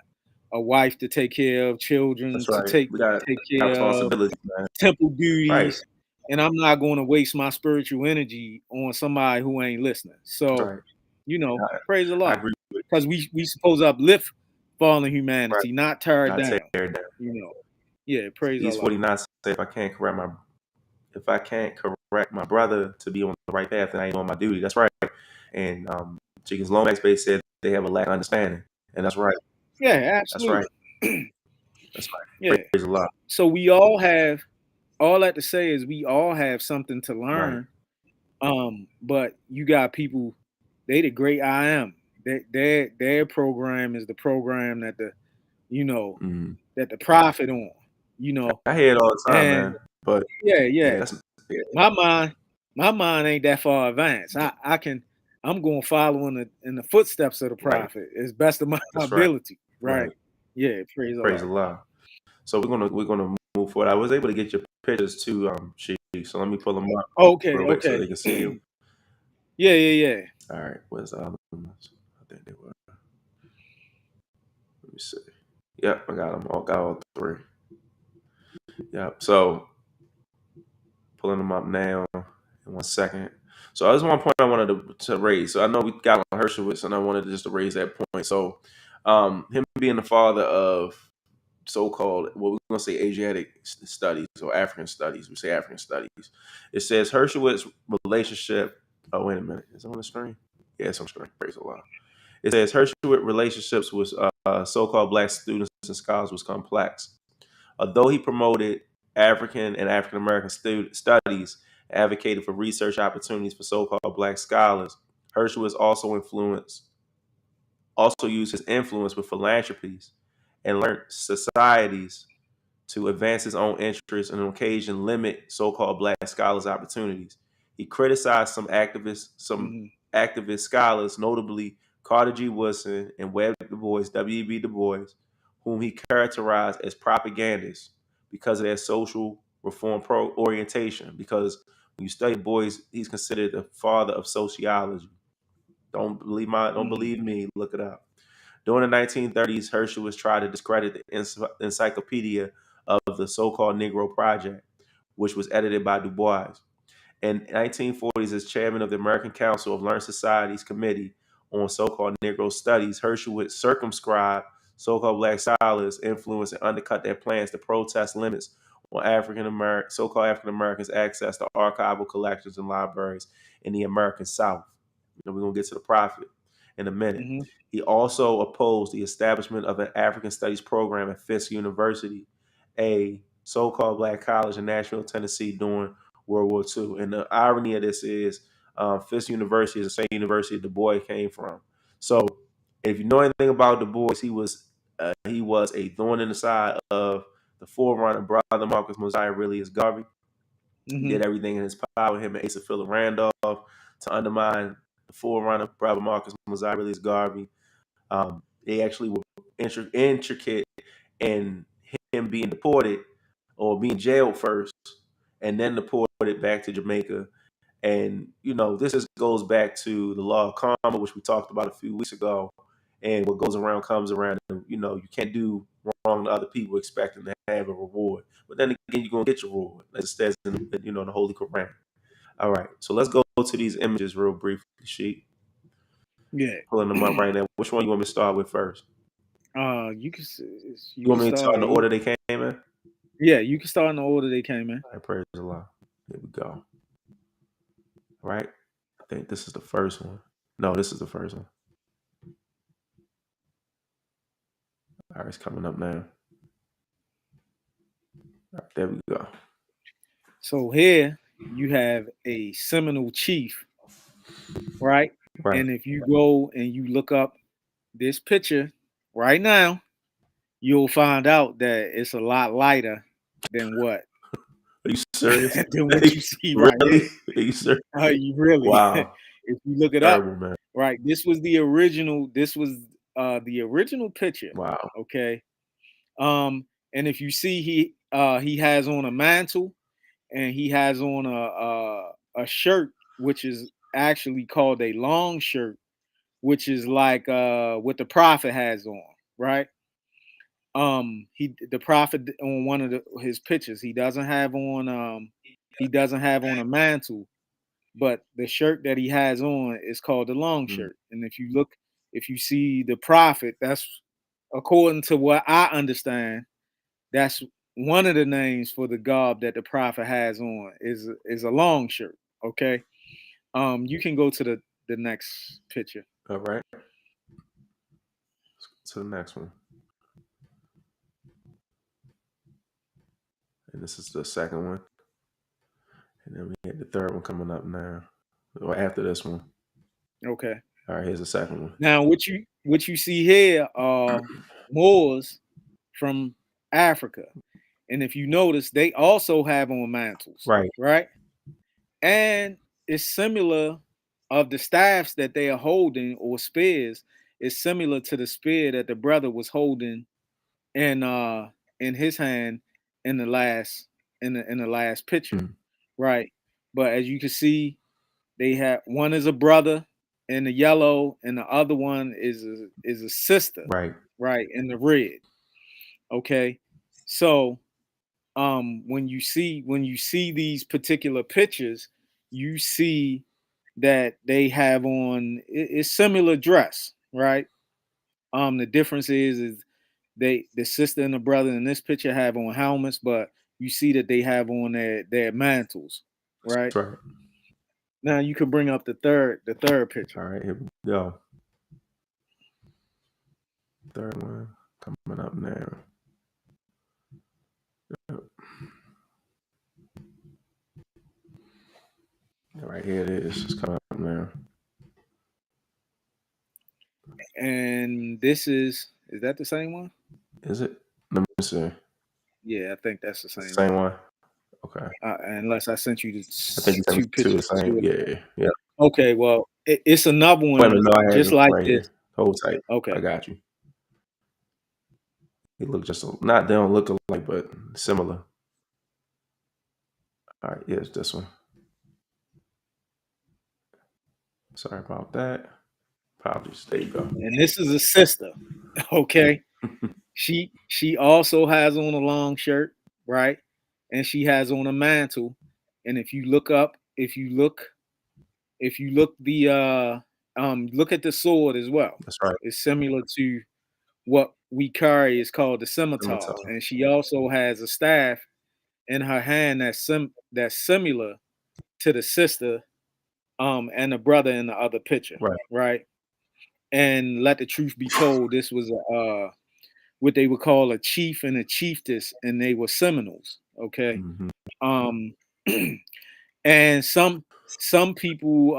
a wife to take care of, children That's to right. We got take care of, responsibility, man. temple Right. duties, and I'm not going to waste my spiritual energy on somebody who ain't listening. That's So, right. praise I Allah, agree with it. because we supposed to uplift fallen Right. humanity, not tear it Not down. tear down. Yeah, praise East Allah. 49 say if I can't correct my brother to be on the right path, then I ain't on my duty. That's right. And Chickens Lomax base said they have a lack of understanding. And that's right. Yeah, That's right. absolutely. That's right. Yeah. Praise a lot. So we all have, all that to say is, we all have something to Right. learn. But you got people, they the great I am. Their program is the program that Mm. that the prophet on, you know. I hear it all the time, And man. But yeah, yeah, yeah. that's yeah, My mind ain't that far advanced. I'm going to follow in the footsteps of the right. prophet as best of my That's right. ability. Right. Right. Yeah, praise Praise Allah. Allah. So we're gonna move forward. I was able to get your pictures too, Chief. So let me pull them up Okay, real quick so they okay. can see you. Yeah, yeah, yeah. All right. Where's the other ones? I think they were. Let me see. Yep, I got them all. Got all three. Yep. So pulling them up now in 1 second. So there's one point I wanted to raise. So I know we got on Hershowitz, and I wanted just to raise that point. So him being the father of so-called, what we're going to say, Asiatic studies or African studies. We say African studies. It says Hershewitz's relationship. Oh, wait a minute. Is it on the screen? Yeah, it's on the screen. Praise Allah. It says Hershowitz relationships with so-called black students and scholars was complex. Although he promoted African and African American studies, advocated for research opportunities for so-called black scholars, Hershowitz also used his influence with philanthropies and learned societies to advance his own interests and on occasion limit so-called black scholars' opportunities. He criticized some Mm-hmm. activist scholars, notably Carter G. Woodson and Webb Du Bois, W.E.B. Du Bois, whom he characterized as propagandists because of their social reform orientation. Because when you study Bois, he's considered the father of sociology. Don't Mm-hmm. believe me. Look it up. During the 1930s, Herschel tried to discredit the encyclopedia of the so-called Negro Project, which was edited by Du Bois. In 1940s, as chairman of the American Council of Learned Societies Committee on so-called Negro Studies, Herschel would circumscribe so-called black scholars, influence, and undercut their plans to protest limits on so-called African Americans' access to archival collections and libraries in the American South. We're gonna get to the prophet in a minute. Mm-hmm. He also opposed the establishment of an African Studies program at Fisk University, a so-called black college in Nashville, Tennessee, during World War II. And the irony of this is, Fisk University is the same university Du Bois came from. So, if you know anything about Du Bois, he was a thorn in the side of the forerunner, brother Marcus Mosiah Riley Garvey. He Mm-hmm. did everything in his power, him and Asa Philip Randolph, to undermine the forerunner, brother Marcus Mosiah Riley Garvey. They actually were intricate in him being deported or being jailed first and then deported back to Jamaica. And, this goes back to the law of karma, which we talked about a few weeks ago. And what goes around comes around. And, you can't do wrong to other people expecting to have a reward. But then again, you're going to get your reward, as it says in the Holy Quran. All right. So let's go to these images real briefly, Sheik. Yeah. Pulling them up right now. Which one you want me to start with first? You can You want me to start in the order they came in? Yeah, you can start in the order they came in. All right, praise the Lord. Here we go. All right. I think this is the first one. No, this is the first one. All right, it's coming up now. All right, there we go. So here you have a Seminole chief, right? Right. And if you go and you look up this picture right now, you'll find out that it's a lot lighter than what Are you serious? than what you see right Really? here. Are you serious? You really, Wow. if you look it up, Terrible, man. right? This was the original. This was the original picture. Wow. Okay. And if you see, he has on a mantle and he has on a shirt which is actually called a long shirt, which is like what the prophet has on, right? The prophet on one of his pictures, he doesn't have on a mantle, but the shirt that he has on is called the long Mm. shirt. And if you see the prophet, that's according to what I understand, that's one of the names for the garb that the prophet has on is a long shirt. Okay. You can go to the next picture. All right. Let's go to the next one. And this is the second one. And then we get the third one coming up now. Or after this one. Okay. All right, here's the second one. Now what you see here are Moors from Africa. And if you notice, they also have on mantles, Right. right? And it's similar of the staffs that they are holding or spears is similar to the spear that the brother was holding in his hand in the last picture, Mm. right? But as you can see, they have one is a brother in the yellow, and the other one is a sister, Right. right, in the red. Okay, so when you see these particular pictures, you see that they have on it's similar dress, right? The difference is the sister and the brother in this picture have on helmets, but you see that they have on their mantles, right? That's right. Now you can bring up the third picture. All right, here we go. Third one coming up now. All right, here it is. It's coming up now. And this is that the same one? Is it? Let me see. Yeah, I think that's the It's same the same one. one. Okay. Unless I sent you the I think you sent me two two the pictures same. too. Yeah, yeah. Okay, well, it's another Wait a one minute, no, I had just it like right this. here. Hold tight. I Okay, got you. They look just not. They don't look alike, but similar. All right, yeah, it's this one. Sorry about that. Apologies. There you go. and this is a sister. Okay, she also has on a long shirt, right? And she has on a mantle. And if you look up, if you look the look at the sword as well. That's right. It's similar to what we carry is called the scimitar, Scimitar. and she also has a staff in her hand that's similar to the sister and the brother in the other picture, Right. right? And let the truth be told, this was a what they would call a chief and a chiefess, and they were Seminoles. Okay, Mm-hmm. um, and some people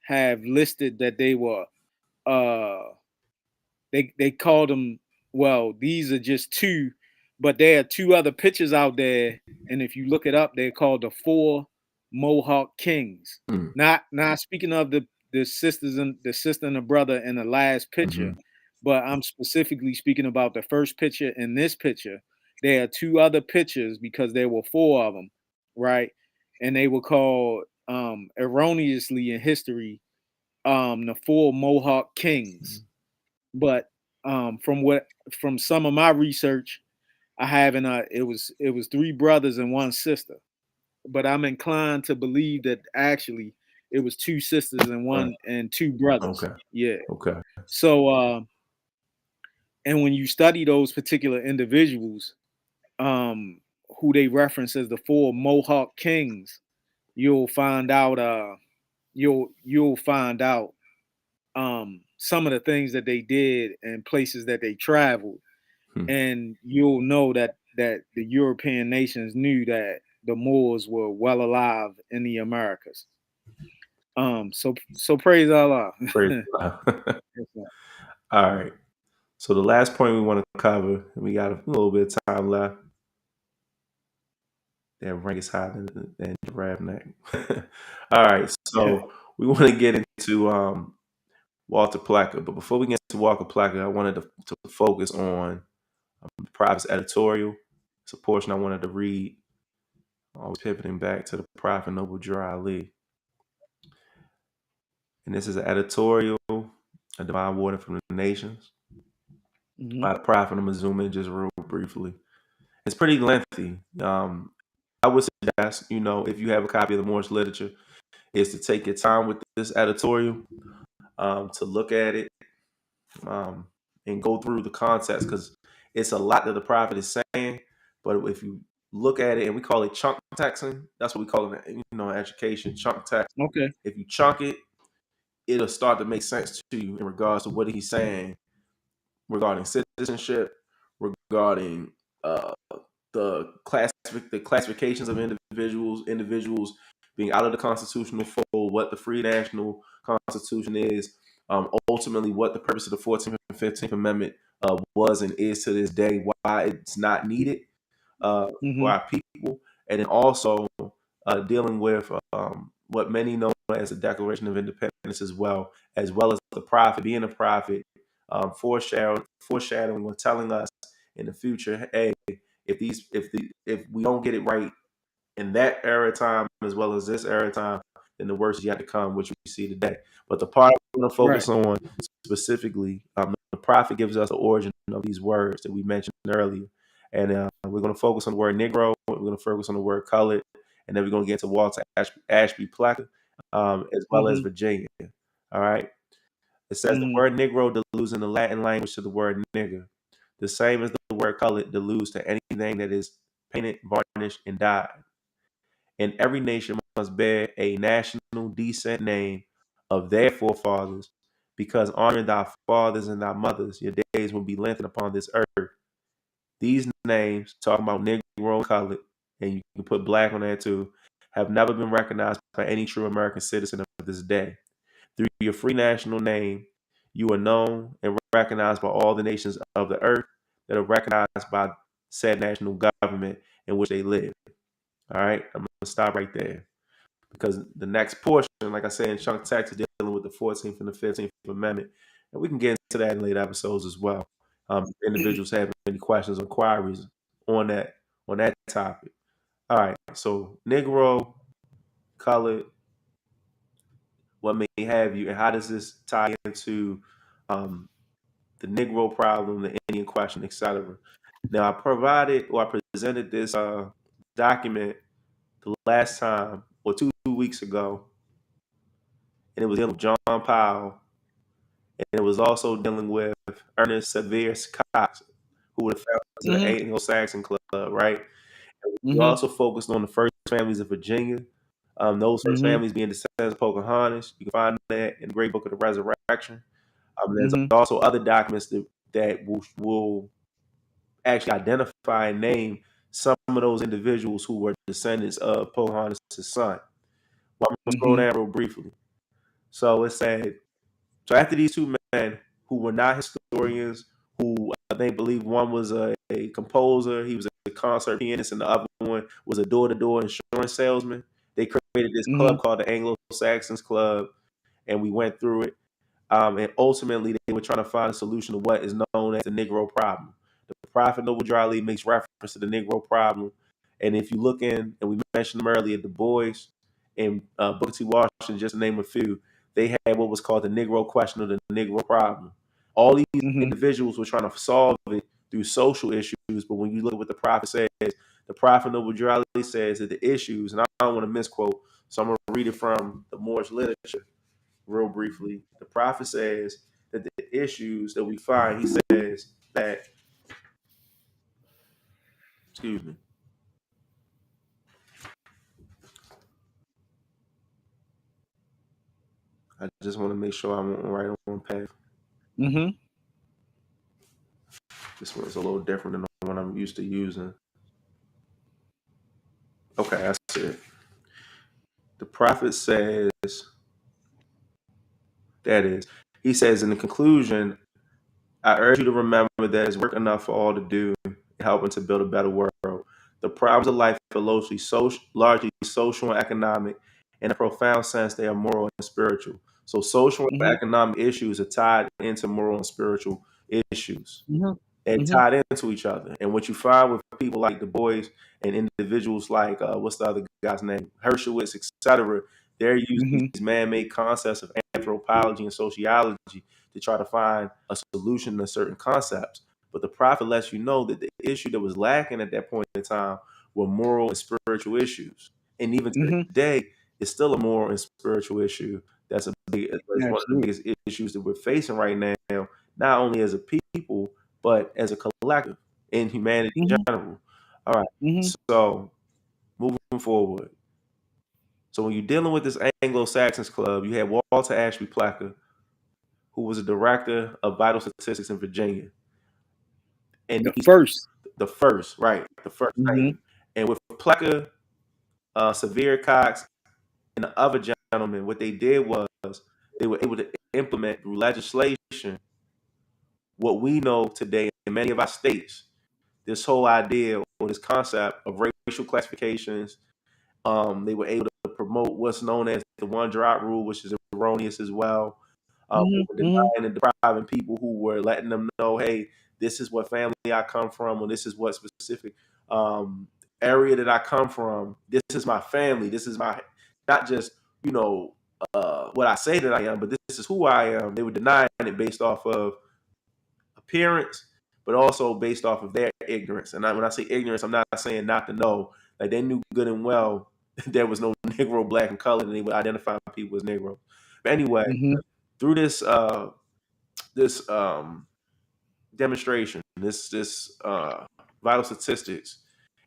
have listed that they were uh, they called them, well, these are just two, but there are two other pictures out there, and if you look it up, they're called the four Mohawk Kings. Mm-hmm. Not speaking of the sisters and the sister and the brother in the last picture, but I'm specifically speaking about the first picture and this picture. There are two other pictures because there were four of them, right? And they were called erroneously in history the four Mohawk Kings. But from some of my research, I haven't. It was three brothers and one sister, but I'm inclined to believe that actually it was two sisters and Right. one and two brothers. Okay. Yeah. Okay. So and when you study those particular individuals, um, who they reference as the four Mohawk Kings, you'll find out. You'll find out some of the things that they did and places that they traveled, Hmm. and you'll know that the European nations knew that the Moors were well alive in the Americas. So praise Allah. Praise God. All right. So the last point we want to cover, we got a little bit of time left. That rank is higher than giraffe neck. All right. So we want to get into Walter Placker. But before we get into Walter Placker, I wanted to focus on the Prophet's editorial. It's a portion I wanted to read. Always pivoting back to the Prophet Noble Drew Ali. And this is an editorial, a divine warning from the nations by the Prophet. I'm going to zoom in just real briefly. It's pretty lengthy. I would suggest, if you have a copy of the Moorish literature, is to take your time with this editorial, to look at it, and go through the concepts, because it's a lot that the prophet is saying. But if you look at it, and we call it chunk texting, that's what we call it, in education, chunk text. Okay. If you chunk it, it'll start to make sense to you in regards to what he's saying regarding citizenship, regarding the classifications of individuals being out of the constitutional fold, what the free national constitution is, ultimately what the purpose of the 14th and 15th Amendment was and is to this day, why it's not needed for our people, and then also dealing with what many know as the Declaration of Independence, as well as the prophet being a prophet, foreshadowing or telling us in the future, hey, if we don't get it right in that era time as well as this era time, then the worst is yet to come, which we see today. But the part I'm going to Right. focus on specifically, the prophet gives us the origin of these words that we mentioned earlier. And we're going to focus on the word Negro, we're going to focus on the word colored, and then we're going to get to Walter Ashby Placker, as well as Virginia. All right. It says the word Negro deludes in the Latin language to the word nigger. the same as the word colored alludes to anything that is painted, varnished, and dyed. And every nation must bear a national descent name of their forefathers, because honoring thy fathers and thy mothers, your days will be lengthened upon this earth. These names, talking about Negro, colored, and you can put black on there too, have never been recognized by any true American citizen of this day. Through your free national name, you are known and recognized by all the nations of the earth that are recognized by said national government in which they live. All right, I'm going to stop right there, because the next portion, like I said, in chunk text, is dealing with the 14th and the 15th Amendment. And we can get into that in later episodes as well. Individuals have any questions or inquiries on that topic. All right, so Negro, colored, what may have you, and how does this tie into the Negro problem, the Indian question, etc. Now, I presented this document the last time, or 2 weeks ago, and it was dealing with John Powell, and it was also dealing with Ernest Sevier Cox, who were the founders of the Mhm. Anglo-Saxon Club, right? And we Mhm. also focused on the first families of Virginia. Those first Mhm. families being descendants of Pocahontas. You can find that in the Great Book of the Resurrection. There's Mhm. also other documents that will actually identify and name some of those individuals who were descendants of Pocahontas' son. Well, I'm going to scroll Mhm. down real briefly. So it said, so after these two men who were not historians, who I think believe one was a composer, he was a concert pianist, and the other one was a door-to-door insurance salesman, they created this club Mhm. called the Anglo-Saxons Club, and we went through it. And ultimately, they were trying to find a solution to what is known as the Negro problem. The Prophet Noble Drew Ali makes reference to the Negro problem. And if you look in, and we mentioned them earlier, Du Bois and Booker T. Washington, just to name a few, they had what was called the Negro question or the Negro problem. All these Mhm. individuals were trying to solve it through social issues. But when you look at what the Prophet says, the Prophet Noble Drew Ali says that the issues, and I don't want to misquote, so I'm going to read it from the Moorish literature real briefly. The prophet says that the issues that we find, he says that, excuse me, I just want to make sure I'm right on path. Mhm. This one's a little different than the one I'm used to using. Okay, that's it. The prophet says, that is, he says in the conclusion, I urge you to remember that it's work enough for all to do in helping to build a better world. The problems of life are largely social and economic. In a profound sense, they are moral and spiritual. So social and Mhm. economic issues are tied into moral and spiritual issues Mhm. and Mhm. tied into each other. And what you find with people like Du Bois and individuals like what's the other guy's name, Hershowitz, etc., they're using Mhm. these man-made concepts of anthropology and sociology to try to find a solution to certain concepts. But the prophet lets you know that the issue that was lacking at that point in time were moral and spiritual issues. And even Mhm. today, it's still a moral and spiritual issue. It's one of the Absolutely. biggest issues that we're facing right now, not only as a people, but as a collective in humanity in Mhm. general. All right. Mhm. So moving forward. So when you're dealing with this Anglo-Saxons club, you had Walter Ashby Plecker, who was a director of vital statistics in Virginia. And The he's first. the first, right? The first Mhm. name. And with Plecker, Severe Cox, and the other gentlemen, what they did was they were able to implement through legislation what we know today in many of our states, this whole idea or this concept of racial classifications. They were able to promote what's known as the one drop rule, which is erroneous as well. Mhm. We were Mhm. denying and depriving people who were letting them know, hey, this is what family I come from, or this is what specific um, area that I come from. This is my family. This is my, not just, you know, what I say that I am, but this is who I am. They were denying it based off of appearance, but also based off of their ignorance. And when I say ignorance, I'm not saying not to know. Like they knew good and well there was no Negro, black, and colored, and they would identify people as Negro. But anyway, Mhm. through this demonstration, this vital statistics,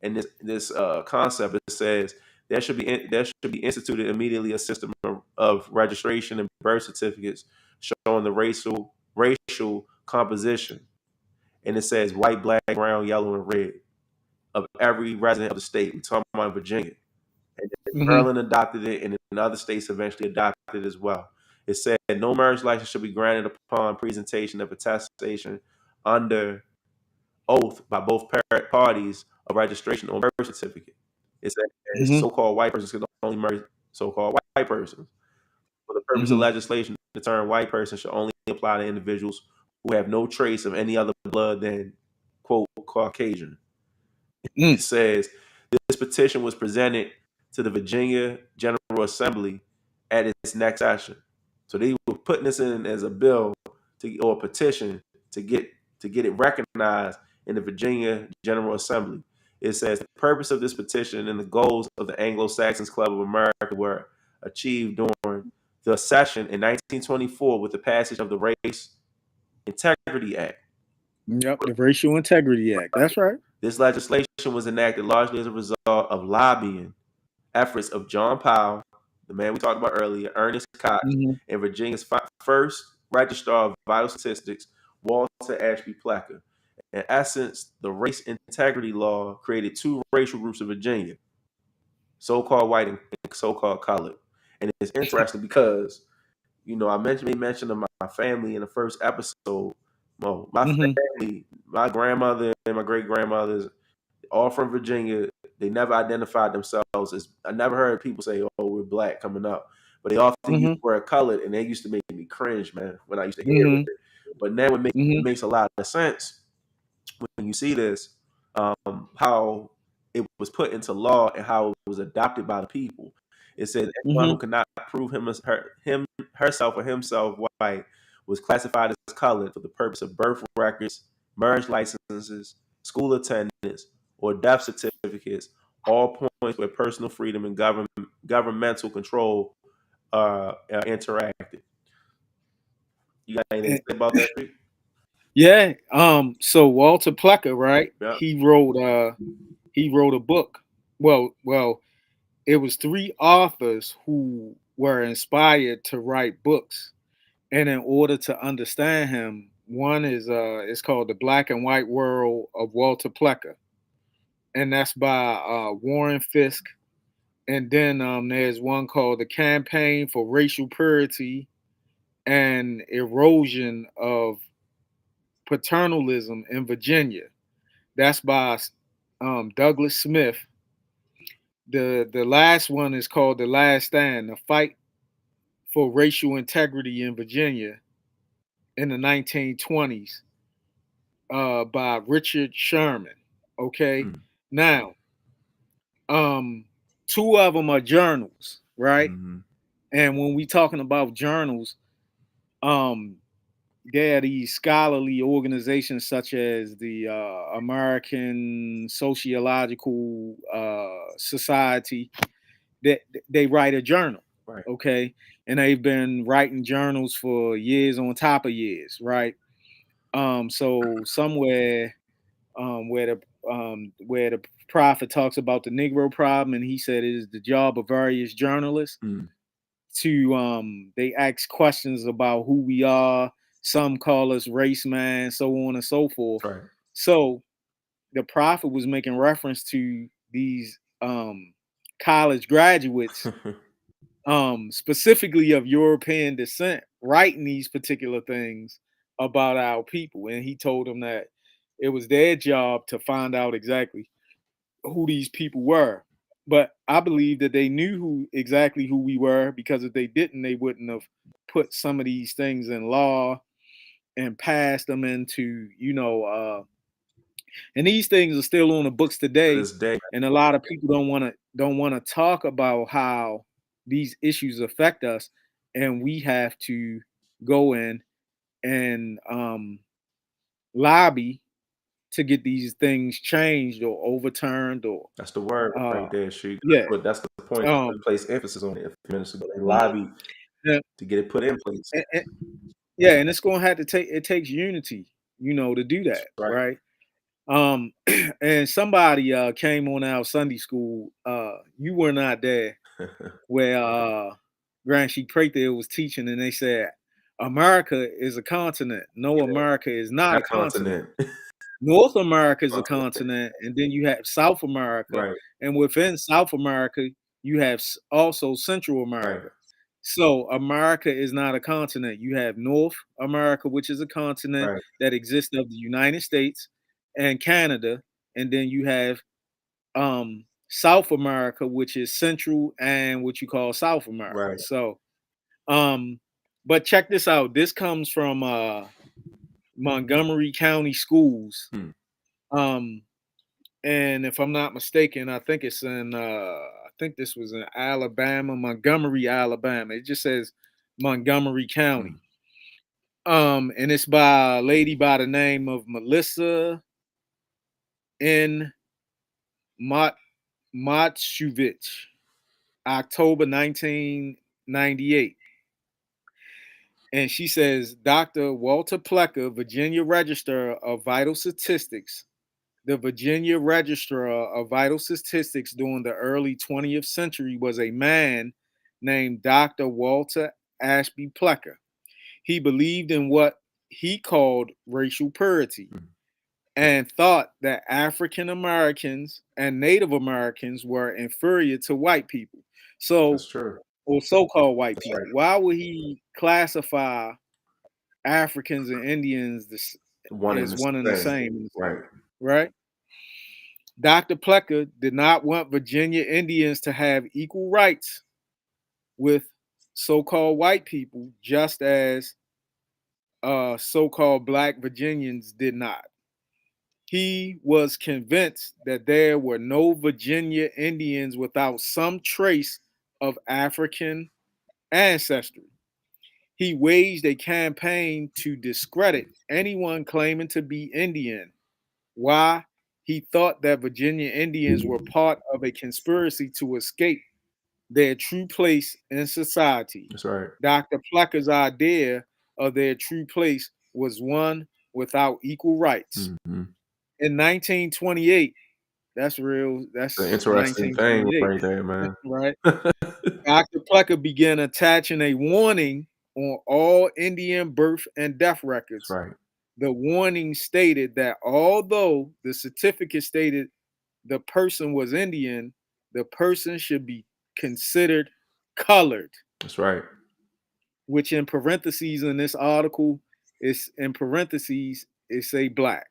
and this concept. It says there should be instituted immediately a system of registration and birth certificates showing the racial composition, and it says white, black, brown, yellow, and red of every resident of the state. We're talking about Virginia. And then Hmm. Maryland adopted it, and then other states eventually adopted it as well. It said no marriage license should be granted upon presentation of attestation under oath by both parties of registration or birth certificate. It said Hmm. so-called white persons can only marry so-called white persons. For the purpose of Hmm. legislation, the term white person should only apply to individuals who have no trace of any other blood than, quote, Caucasian. Mm. It says this petition was presented to the Virginia General Assembly at its next session. So they were putting this in as a bill or a petition to get it recognized in the Virginia General Assembly. It says the purpose of this petition and the goals of the Anglo-Saxons Club of America were achieved during the session in 1924 with the passage of the Race Integrity Act. Yep, the Racial Integrity Act. That's right. This legislation was enacted largely as a result of lobbying efforts of John Powell, the man we talked about earlier, Ernest Cox, Hmm. and Virginia's first Registrar of Vital Statistics, Walter Ashby Plecker. In essence, the race integrity law created two racial groups in Virginia, so-called white and so-called colored. And it's interesting because, I made mention of my family in the first episode. Well, my Hmm. family, my grandmother and my great grandmothers, all from Virginia. They never identified themselves as. I never heard people say, "Oh, we're black" coming up, but they often used Hmm. the word "colored," and they used to make me cringe, man, when I used to hear Hmm. it. But now it Hmm. makes a lot of sense when you see this, how it was put into law and how it was adopted by the people. It said anyone Hmm. who could not prove herself or himself white was classified as colored for the purpose of birth records, marriage licenses, school attendance, or death certificates. All points where personal freedom and governmental control are interacted. You got anything to say about that, Street? Yeah. So Walter Plecker, right? Yeah. He wrote a book. Well, it was three authors who were inspired to write books, and in order to understand him, one is it's called The Black and White World of Walter Plecker, and that's by Warren Fisk. And then there's one called The Campaign for Racial Purity and Erosion of Paternalism in Virginia. That's by Douglas Smith. The last one is called The Last Stand: The Fight for Racial Integrity in Virginia in the 1920s, by Richard Sherman. Okay, Mm. now um, two of them are journals, right? Mm-hmm. And when we talking about journals, um, there are these scholarly organizations such as the American Sociological Society that they write a journal, Right. okay, and they've been writing journals for years on top of years, right? So somewhere where the prophet talks about the Negro problem, and he said it is the job of various journalists Mm. to they ask questions about who we are. Some call us race man, so on and so forth. Right. So the prophet was making reference to these college graduates, specifically of European descent, writing these particular things about our people. And he told them that it was their job to find out exactly who these people were. But I believe that they knew who we were, because if they didn't, they wouldn't have put some of these things in law and passed them into, and these things are still on the books To today. this day. And a lot of people don't want to talk about how these issues affect us, and we have to go in and lobby to get these things changed or overturned or That's the word uh right there, Sheik. yeah. That's the point. um We place emphasis on it a few minutes ago. They mhm. lobby Yeah, to get it put in place. and yeah, and it's going to have to take, it takes unity. to do that, Right. right? Um, and somebody came on our Sunday school. You were not there, where Grand Sheik Prather was teaching, and they said America is a continent. No, Yeah, America is not not a continent. continent. North America is a Continent. continent, and then you have South America, Right. and within South America, you have also Central Right. America. So America is not a continent. You have North America, which is a continent Right. that exists of the United States and Canada, and then you have South America, which is Central and what you call South America. Right. So, um, but check this out. This comes from Montgomery County Schools. Hmm. Um, and if I'm not mistaken, I think it's in I think this was in Alabama, Montgomery, Alabama. It just says Montgomery Hmm. County. And it's by a lady by the name of Melissa N. Mot Motshuvich, October 1998. And she says Dr. Walter Plecker, Virginia Register of Vital Statistics, the Virginia Registrar of Vital Statistics during the early 20th century was a man named Dr. Walter Ashby Plecker. He believed in what he called racial purity Hmm. and thought that African Americans and Native Americans were inferior to white people. So, That's true. or so called white That's people. right. Why would he classify Africans and Indians One and as the one and the same. same, Right. right? Dr. Plecker did not want Virginia Indians to have equal rights with so called white people, just as so called black Virginians did not. He was convinced that there were no Virginia Indians without some trace of African ancestry. He waged a campaign to discredit anyone claiming to be Indian. Why? He thought that Virginia Indians were part of a conspiracy to escape their true place in society. That's right. Dr. Plecker's idea of their true place was one without equal rights. Hmm. In 1928, that's real, The that's interesting thing 1928, right there, man. right? Dr. Plecker began attaching a warning on all Indian birth and death That's records. right. The warning stated that although the certificate stated the person was Indian, the person should be considered colored, That's right. which in parentheses in this article is in parentheses, it say black.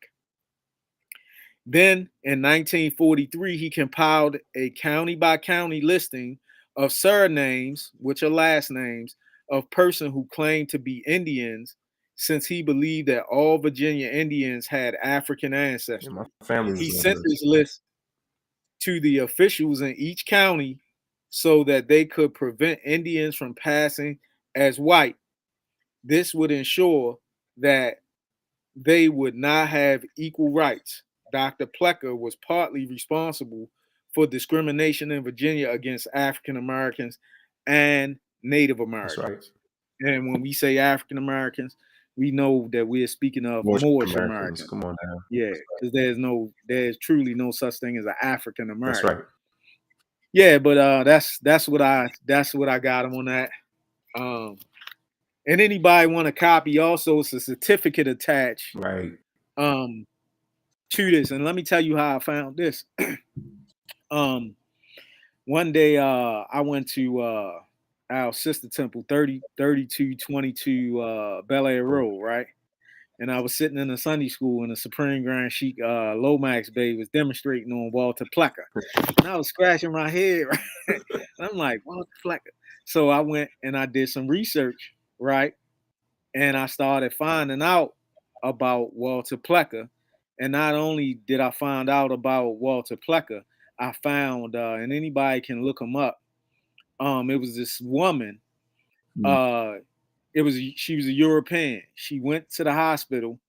Then in 1943, he compiled a county by county listing of surnames, which are last names, of persons who claimed to be Indians, since he believed that all Virginia Indians had African Yeah, my ancestry. family was He on sent this. this list to the officials in each county so that they could prevent Indians from passing as white. This would ensure that they would not have equal rights. Dr. Plecker was partly responsible for discrimination in Virginia against African Americans and Native That's right. Americans. And when we say African Americans, we know that we're speaking of Moorish Moorish Americans. Americans. Come on now. Yeah, because there's truly no such thing as an African That's American. right. Yeah, but that's what I got on that. Um, and anybody want a copy? Also, it's a certificate attached Right. um to this. And let me tell you how I found this. um, One day, I went to our sister temple, 3222 Bel Air Cool. Road, right? And I was sitting in a Sunday school, and the Supreme Grand Sheik Lomax Bey was demonstrating on Walter Plecker. And I was scratching my head, right? And I'm like, Walter Plecker. So I went and I did some research, right? And I started finding out about Walter Plecker. And not only did I find out about Walter Plecker, I found, and anybody can look him up. It was this woman. Mm. Uh, she was a European. She went to the hospital,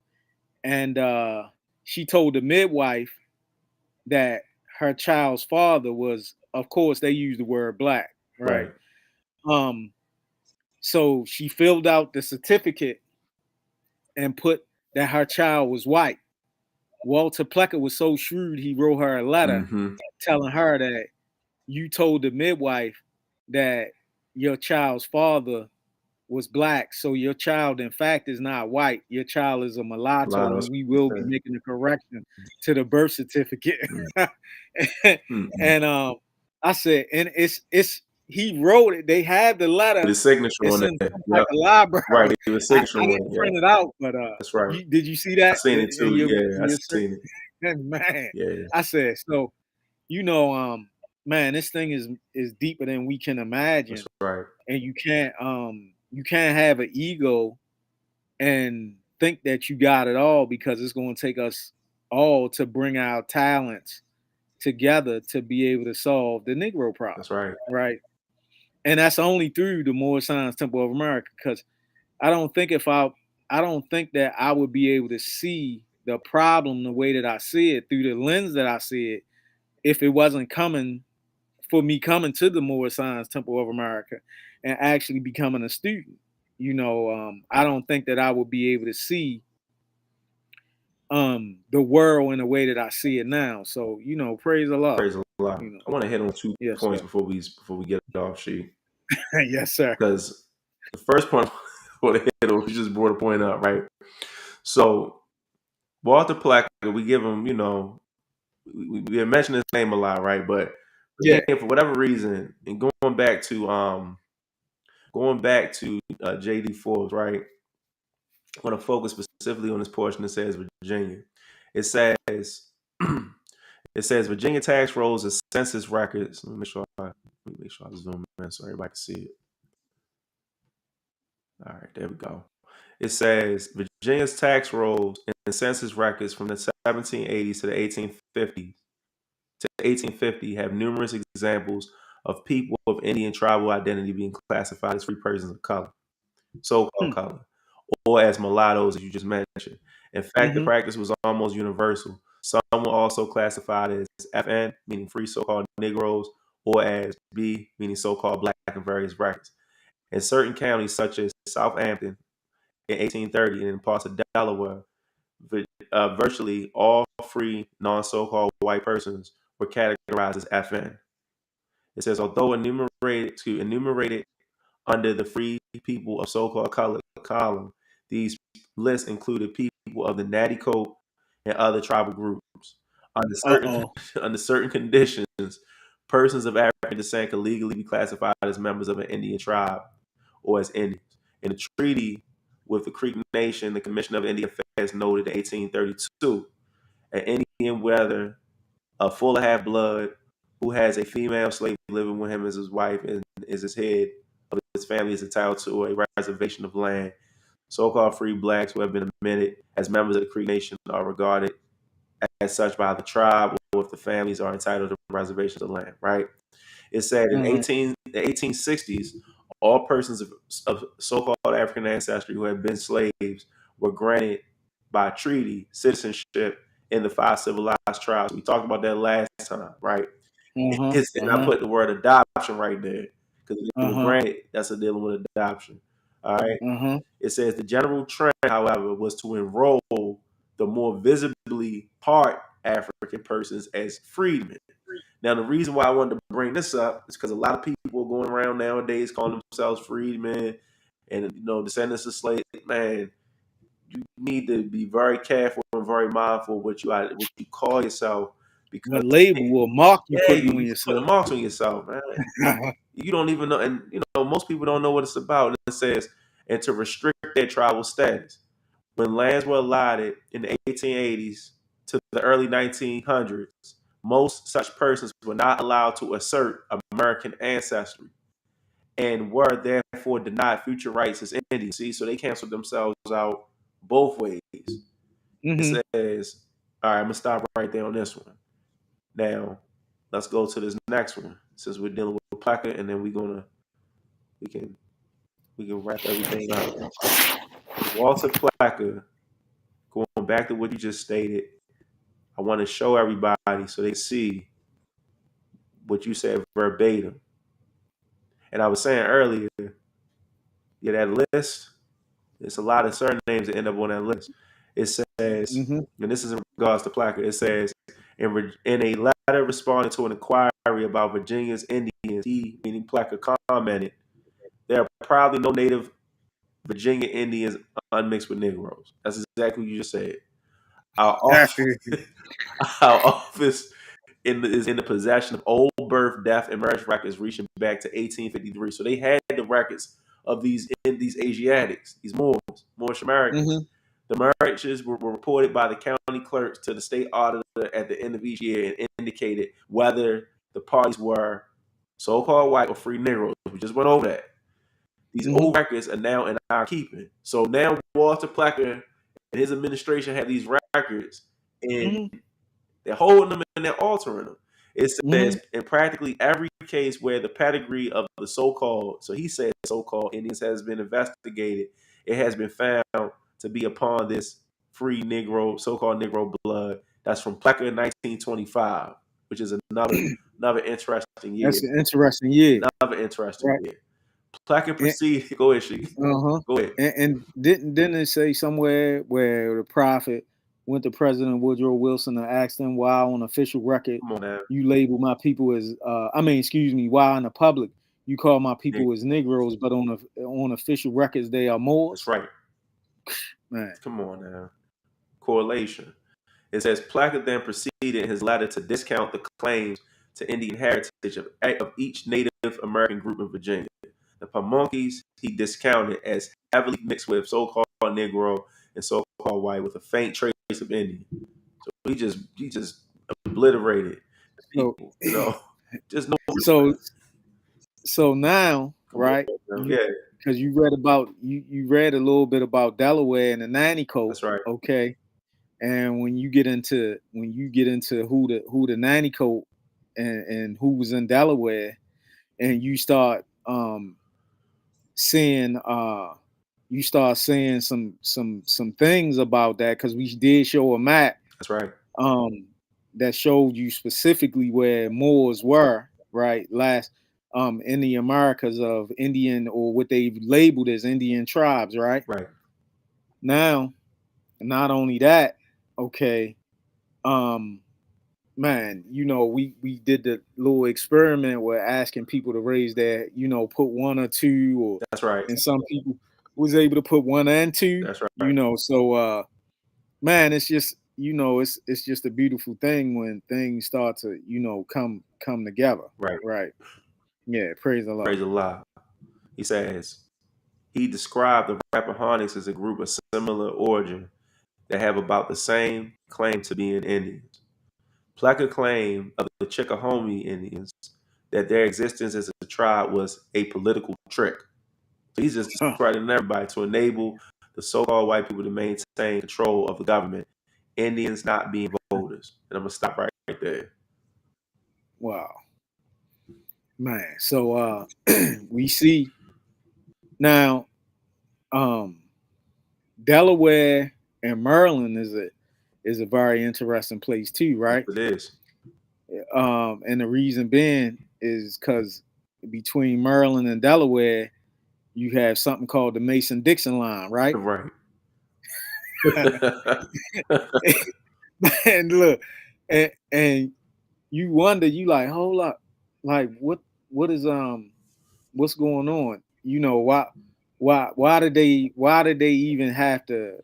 and she told the midwife that her child's father was, of course, they use the word black, right? Right. Um, so she filled out the certificate and put that her child was white. Walter Plecker was so shrewd, he wrote her a letter Mm-hmm. telling her that you told the midwife that your child's father was black, so your child, in fact, is not white. Your child is a mulatto, and we will be making a correction to the birth certificate. Mm-hmm. And I said, and it's he wrote it. They had the letter. With his signature It's on in there. some type Yep. of library. Right. With his signature I on didn't it. print Yeah. it out, but That's right. did you see I that seen it in too. Yeah, I your seen it. man? Yeah. I said so. You know, man, this thing is deeper than we can That's imagine, right. and you can't have an ego and think that you got it all, because it's going to take us all to bring our talents together to be able to solve the Negro problem, That's right. right? And that's only through the Moorish Science Temple of America, because I don't think I don't think that I would be able to see the problem the way that I see it through the lens that I see it if it wasn't coming for me coming to the Moorish Science Temple of America and actually becoming a student. You know, I don't think that I would be able to see the world in the way that I see it now. So, you know, praise Allah. Praise Allah. You know. I want to hit on 2 Yes, points sir. before we get off sheet. Yes, sir. Because the first point I want to hit on, we just brought a point up, right? So Walter Placker, we give him, we have mentioned his name a lot, right? But Yeah. again, for whatever reason, and going back to J.D. Forbes, right? I want to focus specifically on this portion that says Virginia. It says it says Virginia tax rolls and census records. Let me make sure I zoom in so everybody can see it. All right, there we go. It says Virginia's tax rolls and census records from the 1780s to the 1850 have numerous examples of people of Indian tribal identity being classified as free persons of color, so-called Hmm. color, or as mulattoes, as you just mentioned. In fact, the Mm-hmm. practice was almost universal. Some were also classified as FN, meaning free so-called Negroes, or as B, meaning so-called black in various brackets. In certain counties, such as Southampton in 1830 and in parts of Delaware, virtually all free non-so-called white persons were categorized as FN. It says, although enumerated under the free people of so-called color column, these lists included people of the Natty Coat and other tribal groups. Under certain Uh-oh. under certain conditions, persons of African descent could legally be classified as members of an Indian tribe or as Indians. In a treaty with the Creek Nation, the Commission of Indian Affairs noted in 1832, an Indian, whether a full half blood, who has a female slave living with him as his wife and is his head of his family, is entitled to a reservation of land. So-called free blacks who have been admitted as members of the Creek Nation are regarded as such by the tribe, or if the families are entitled to reservations of land, right? It said in Mm-hmm. the 1860s, all persons of so-called African ancestry who had been slaves were granted by treaty citizenship in the 5 civilized tribes. We talked about that last time, right? Uh-huh. And I Uh-huh. put the word adoption right there because they were Uh-huh. granted. That's a dealing with adoption. All right. Uh-huh. It says the general trend, however, was to enroll the more visibly part African persons as freedmen. Now, the reason why I wanted to bring this up is because a lot of people are going around nowadays calling themselves freedmen and descendants of slaves. Man, you need to be very careful and very mindful what you call yourself, because What label will mark you yeah, putting you on put yourself? marks on yourself, man. You don't even know, and most people don't know what it's about. It says, and to restrict their tribal status. When lands were allotted in the 1880s to the early 1900s, most such persons were not allowed to assert American ancestry and were therefore denied future rights as Indians. See, so they canceled themselves out both ways. It Mm-hmm. says, all right, I'm gonna stop right there on this one. Now, let's go to this next one. Since we're dealing with Placa, and then we can wrap everything up. Walter Placa, going back to what you just stated, I want to show everybody so they see what you said verbatim. And I was saying earlier, yeah, that list, there's a lot of surnames that end up on that list. It says, Mm-hmm. and this is in regards to Placker, it says, in a letter responding to an inquiry about Virginia's Indians, he, meaning Placker, commented, there are probably no native Virginia Indians unmixed with Negroes. That's exactly what you just said. Our office, our office is in the possession of old birth, death, and marriage records reaching back to 1853. So they had the records of these Asiatics, these Moorish Americans. Mm-hmm. The marriages were reported by the county clerks to the state auditor at the end of each year and indicated whether the parties were so-called white or free Negroes. We just went over that. These Mm-hmm. old records are now in our keeping. So now Walter Plecker and his administration have these records, and Mm-hmm. they're holding them and they're altering them. It Mm-hmm. says in practically every case where the pedigree of the so-called, so he said so-called Indians has been investigated, it has been found to be upon this free Negro, so-called Negro blood. That's from Plecker in 1925, which is another interesting year. That's an interesting year, Another interesting right? year. Plecker And, proceeded. Go ahead, she. uh-huh. Go ahead. And didn't it say somewhere where the prophet went to President Woodrow Wilson and asked him why on official record Come on now. you label my people as excuse me, why in the public you call my Nick. people as Negroes, but on official records they are That's Moors? right. Man. Come on now. Correlation. It says Plackett then proceeded in his letter to discount the claims to Indian heritage of each Native American group in Virginia. The Pamunkeys he discounted as heavily mixed with so-called Negro and so-called white with a faint trace of Indian. So he just obliterated So people. You know, just no so respect. so now, Come on, right? now. You Yeah, because you read a little bit about Delaware and the nanny coat, that's right. okay? And when you get into who the nanny coat and who was in Delaware, and seeing you start seeing some things about that, because we did show a map That's right. um that showed you specifically where Moors were, right, last in the Americas of Indian, or what they've labeled as Indian tribes, right? Right. Now, not only that, okay, um man, we did the little experiment where asking people to raise their, put one or two, or That's right. and some people was able to put one and two, That's right. so man, it's just, it's just a beautiful thing when things start to, come together. Right. Right. Yeah, praise the Lord. Praise Allah. He says he described the Rappahannocks as a group of similar origin that have about the same claim to being Indians. Plucker claimed of the Chickahomie Indians that their existence as a tribe was a political trick. So he's just Huh. discrediting everybody to enable the so-called white people to maintain control of the government. Indians not being voters. And I'm gonna stop right there. Wow. Man. So we see now Delaware and Maryland is a very interesting place too, Yes, right? it is. And the reason being is because between Maryland and Delaware, you have something called the Mason-Dixon line, right? Right. And look, and you wonder, you like, hold up, like what is what's going on? Why did they even have to,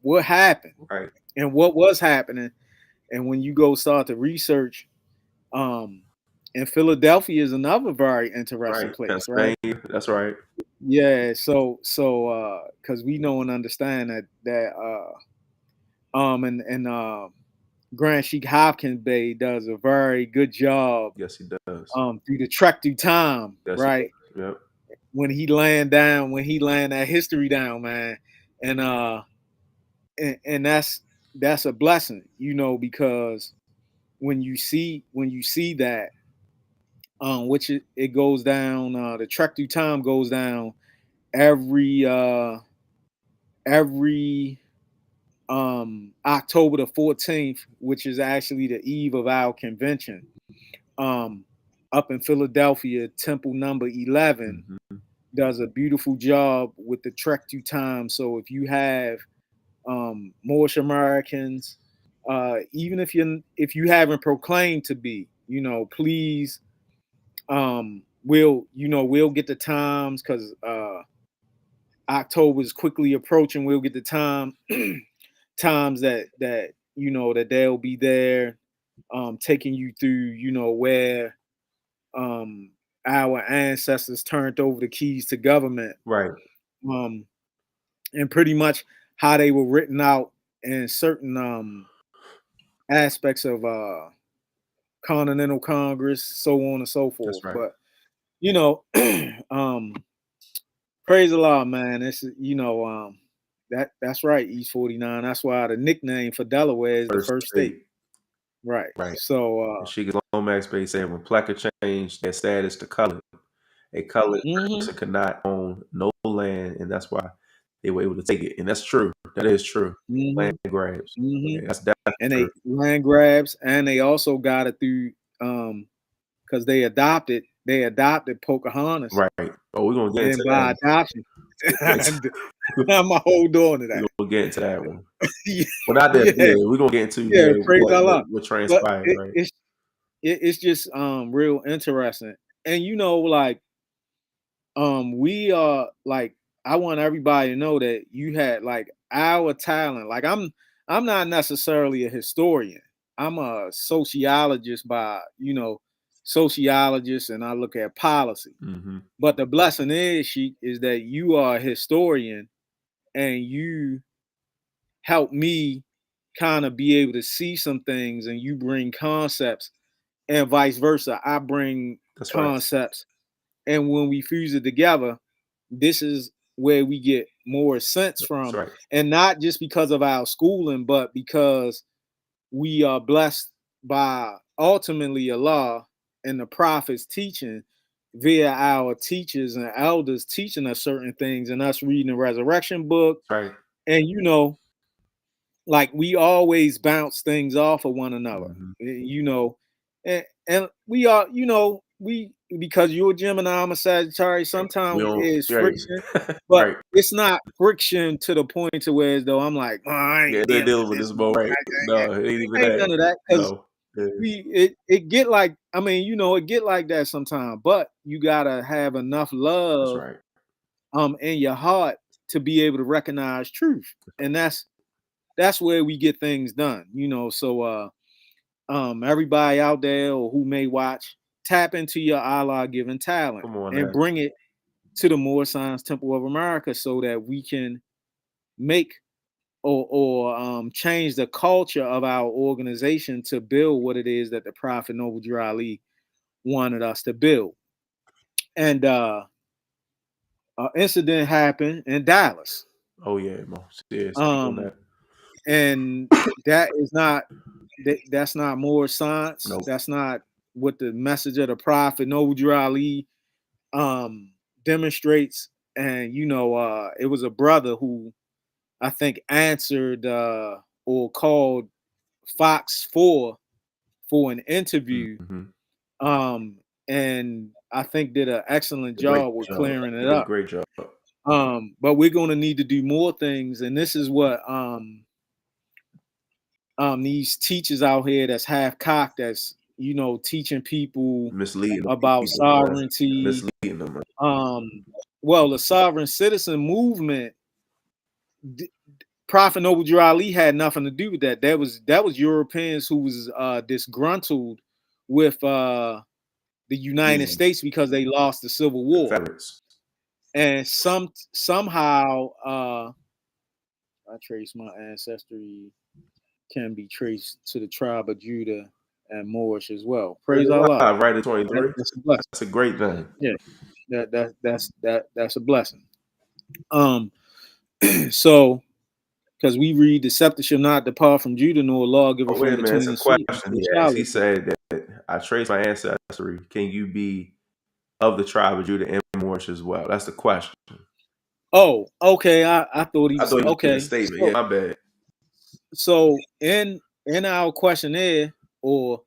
what happened Right. and what was happening? And when you go start to research, um, and Philadelphia is another very interesting Right. place, right? Pennsylvania. That's right. Yeah, so because we know and understand that Grand Sheik Hopkins Bay does a very good job Yes, he does. through the trek through time, Yes, he does. right? Yep. When he laying that history down, man, and and that's a blessing, because when you see that, which it goes down, the trek through time goes down every October the 14th, which is actually the eve of our convention. Um, Up in Philadelphia, Temple number 11 Mm-hmm. does a beautiful job with the trek through time. So if you have Moorish Americans, even if you haven't proclaimed to be, please, we'll get the times because October is quickly approaching. We'll get the times that they'll be there, taking you through, where um, our ancestors turned over the keys to government, Right. um, and pretty much how they were written out in certain aspects of Continental Congress, so on and so That's forth. right. But you know, um, praise the Lord, man. That's right, East 49. That's why the nickname for Delaware is the First first state. state. Right. Right. So And Shiga Lomax Bay said when Placa changed their status to colored, a colored hmm person could not own no land, and that's why they were able to take it. And that's true. That is true. hmm Land grabs. hmm Yeah, that's definitely and they true. land grabs, and they also got it through because they adopted Pocahontas, Right. Oh, we're gonna get and into that by one. adoption, We're gonna and I'm gonna hold on to that. get into that one. yeah, Well, not that. yeah, Yeah, we're gonna get into yeah. Praise Allah. what But transpired. Right. it's just real interesting, and like we are like I want everybody to know that you had like our talent. Like I'm not necessarily a historian. I'm a sociologist sociologist, and I look at policy. Mm-hmm. But the blessing is that you are a historian, and you help me kind of be able to see some things, and you bring concepts, and vice versa. I bring That's right. concepts, and when we fuse it together, this is where we get more sense That's from, right. and not just because of our schooling, but because we are blessed by ultimately Allah and the prophets teaching via our teachers and elders teaching us certain things, and us reading the resurrection book. That's right. And like we always bounce things off of one another, Mm-hmm. and we are, we because you're a Gemini, I'm a Sagittarius. Right. We Sometimes don't. it's Right. friction, but right. it's not friction to the point to where as though I'm like, oh, I Yeah, ain't they're dealing dealing with with this. this boat. Right. No, it ain't even Ain't that. none of that because No. Yeah. it get like it get like that sometimes, but you gotta have enough That's love right. in your heart to be able to recognize truth, and that's where we get things done. So everybody out there or who may watch, tap into your Allah given talent Come on and now. bring it to the Moorish Science Temple of America so that we can make or change the culture of our organization to build what it is that the Prophet Noble Drew Ali wanted us to build. And an incident happened in Dallas. Oh yeah, Mo. Yeah, speak on Um, that. and that is not that's not more science. Nope. That's not what the message of the Prophet Noble Drew Ali demonstrates. And it was a brother who I think answered or called Fox 4 for an interview, Mm-hmm. um, and I think did an excellent A great job with job. clearing He it did a up. great job. But we're going to need to do more things, and this is what these teachers out here that's half cocked, that's teaching people Misleading the about people, man. sovereignty. Misleading them. Man. Um, well, the sovereign citizen movement, Prophet Noble Drew Ali had nothing to do with that. That was Europeans who was disgruntled with the United The States because they lost the Civil War, Confederates. and somehow I trace my ancestry can be traced to the tribe of Judah and Moorish as well. Praise Praise Allah. Allah, right at 23. That's a blessing. That's a great thing. Yeah, that's a blessing. Um, so because we read the scepter shall not depart from Judah, nor a lawgiver Oh, wait from a minute. It's between a his feet question until he asked. He Shiloh come. said that I trace my ancestry. Can you be of the tribe of Judah and Moorish as well? That's the question. Oh, okay. I thought he I was thought you made a okay. statement. Yeah, my bad. So in our questionnaire, or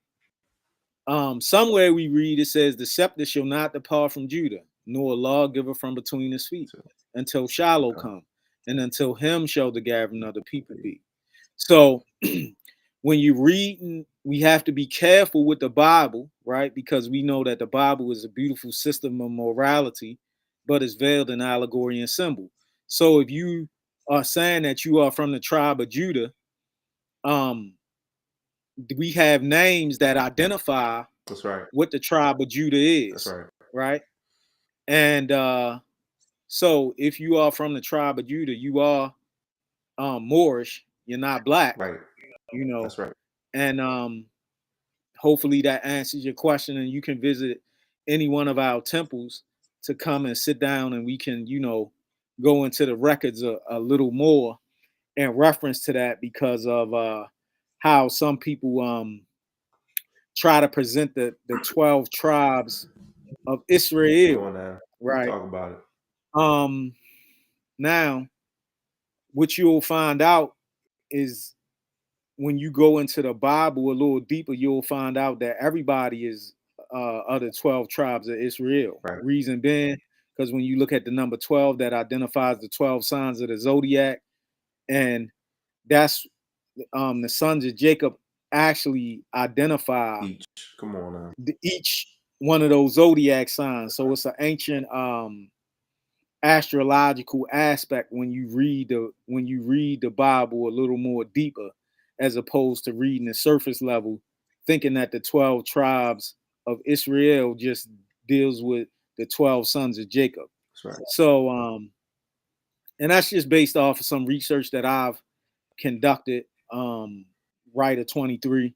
somewhere we read, it says the scepter shall not depart from Judah, nor a lawgiver from between his feet So, until Shiloh okay. come. and until him shall the gathering of the people be. So when you read, we have to be careful with the Bible, right? Because we know that the Bible is a beautiful system of morality, but it's veiled in allegory and symbol. So if you are saying that you are from the tribe of Judah, um, we have names that identify That's right. what the tribe of Judah That's is, right. right? And so if you are from the tribe of Judah, you are Moorish, you're not black, Right. you know, That's right. and hopefully that answers your question, and you can visit any one of our temples to come and sit down, and we can, go into the records a little more in reference to that, because of how some people try to present the 12 tribes of Come Israel, on now. right? Talk about it. um Now, what you'll find out is, when you go into the Bible a little deeper, you'll find out that everybody is of the 12 tribes of Israel. Right. Reason being, because when you look at the number 12, that identifies the 12 signs of the zodiac, and that's the sons of Jacob actually identify Each. Come on now. each one of those zodiac signs. So it's an ancient astrological aspect when you read the Bible a little more deeper, as opposed to reading the surface level, thinking that the 12 tribes of Israel just deals with the 12 sons of Jacob. That's right. So and that's just based off of some research that I've conducted, right at 23.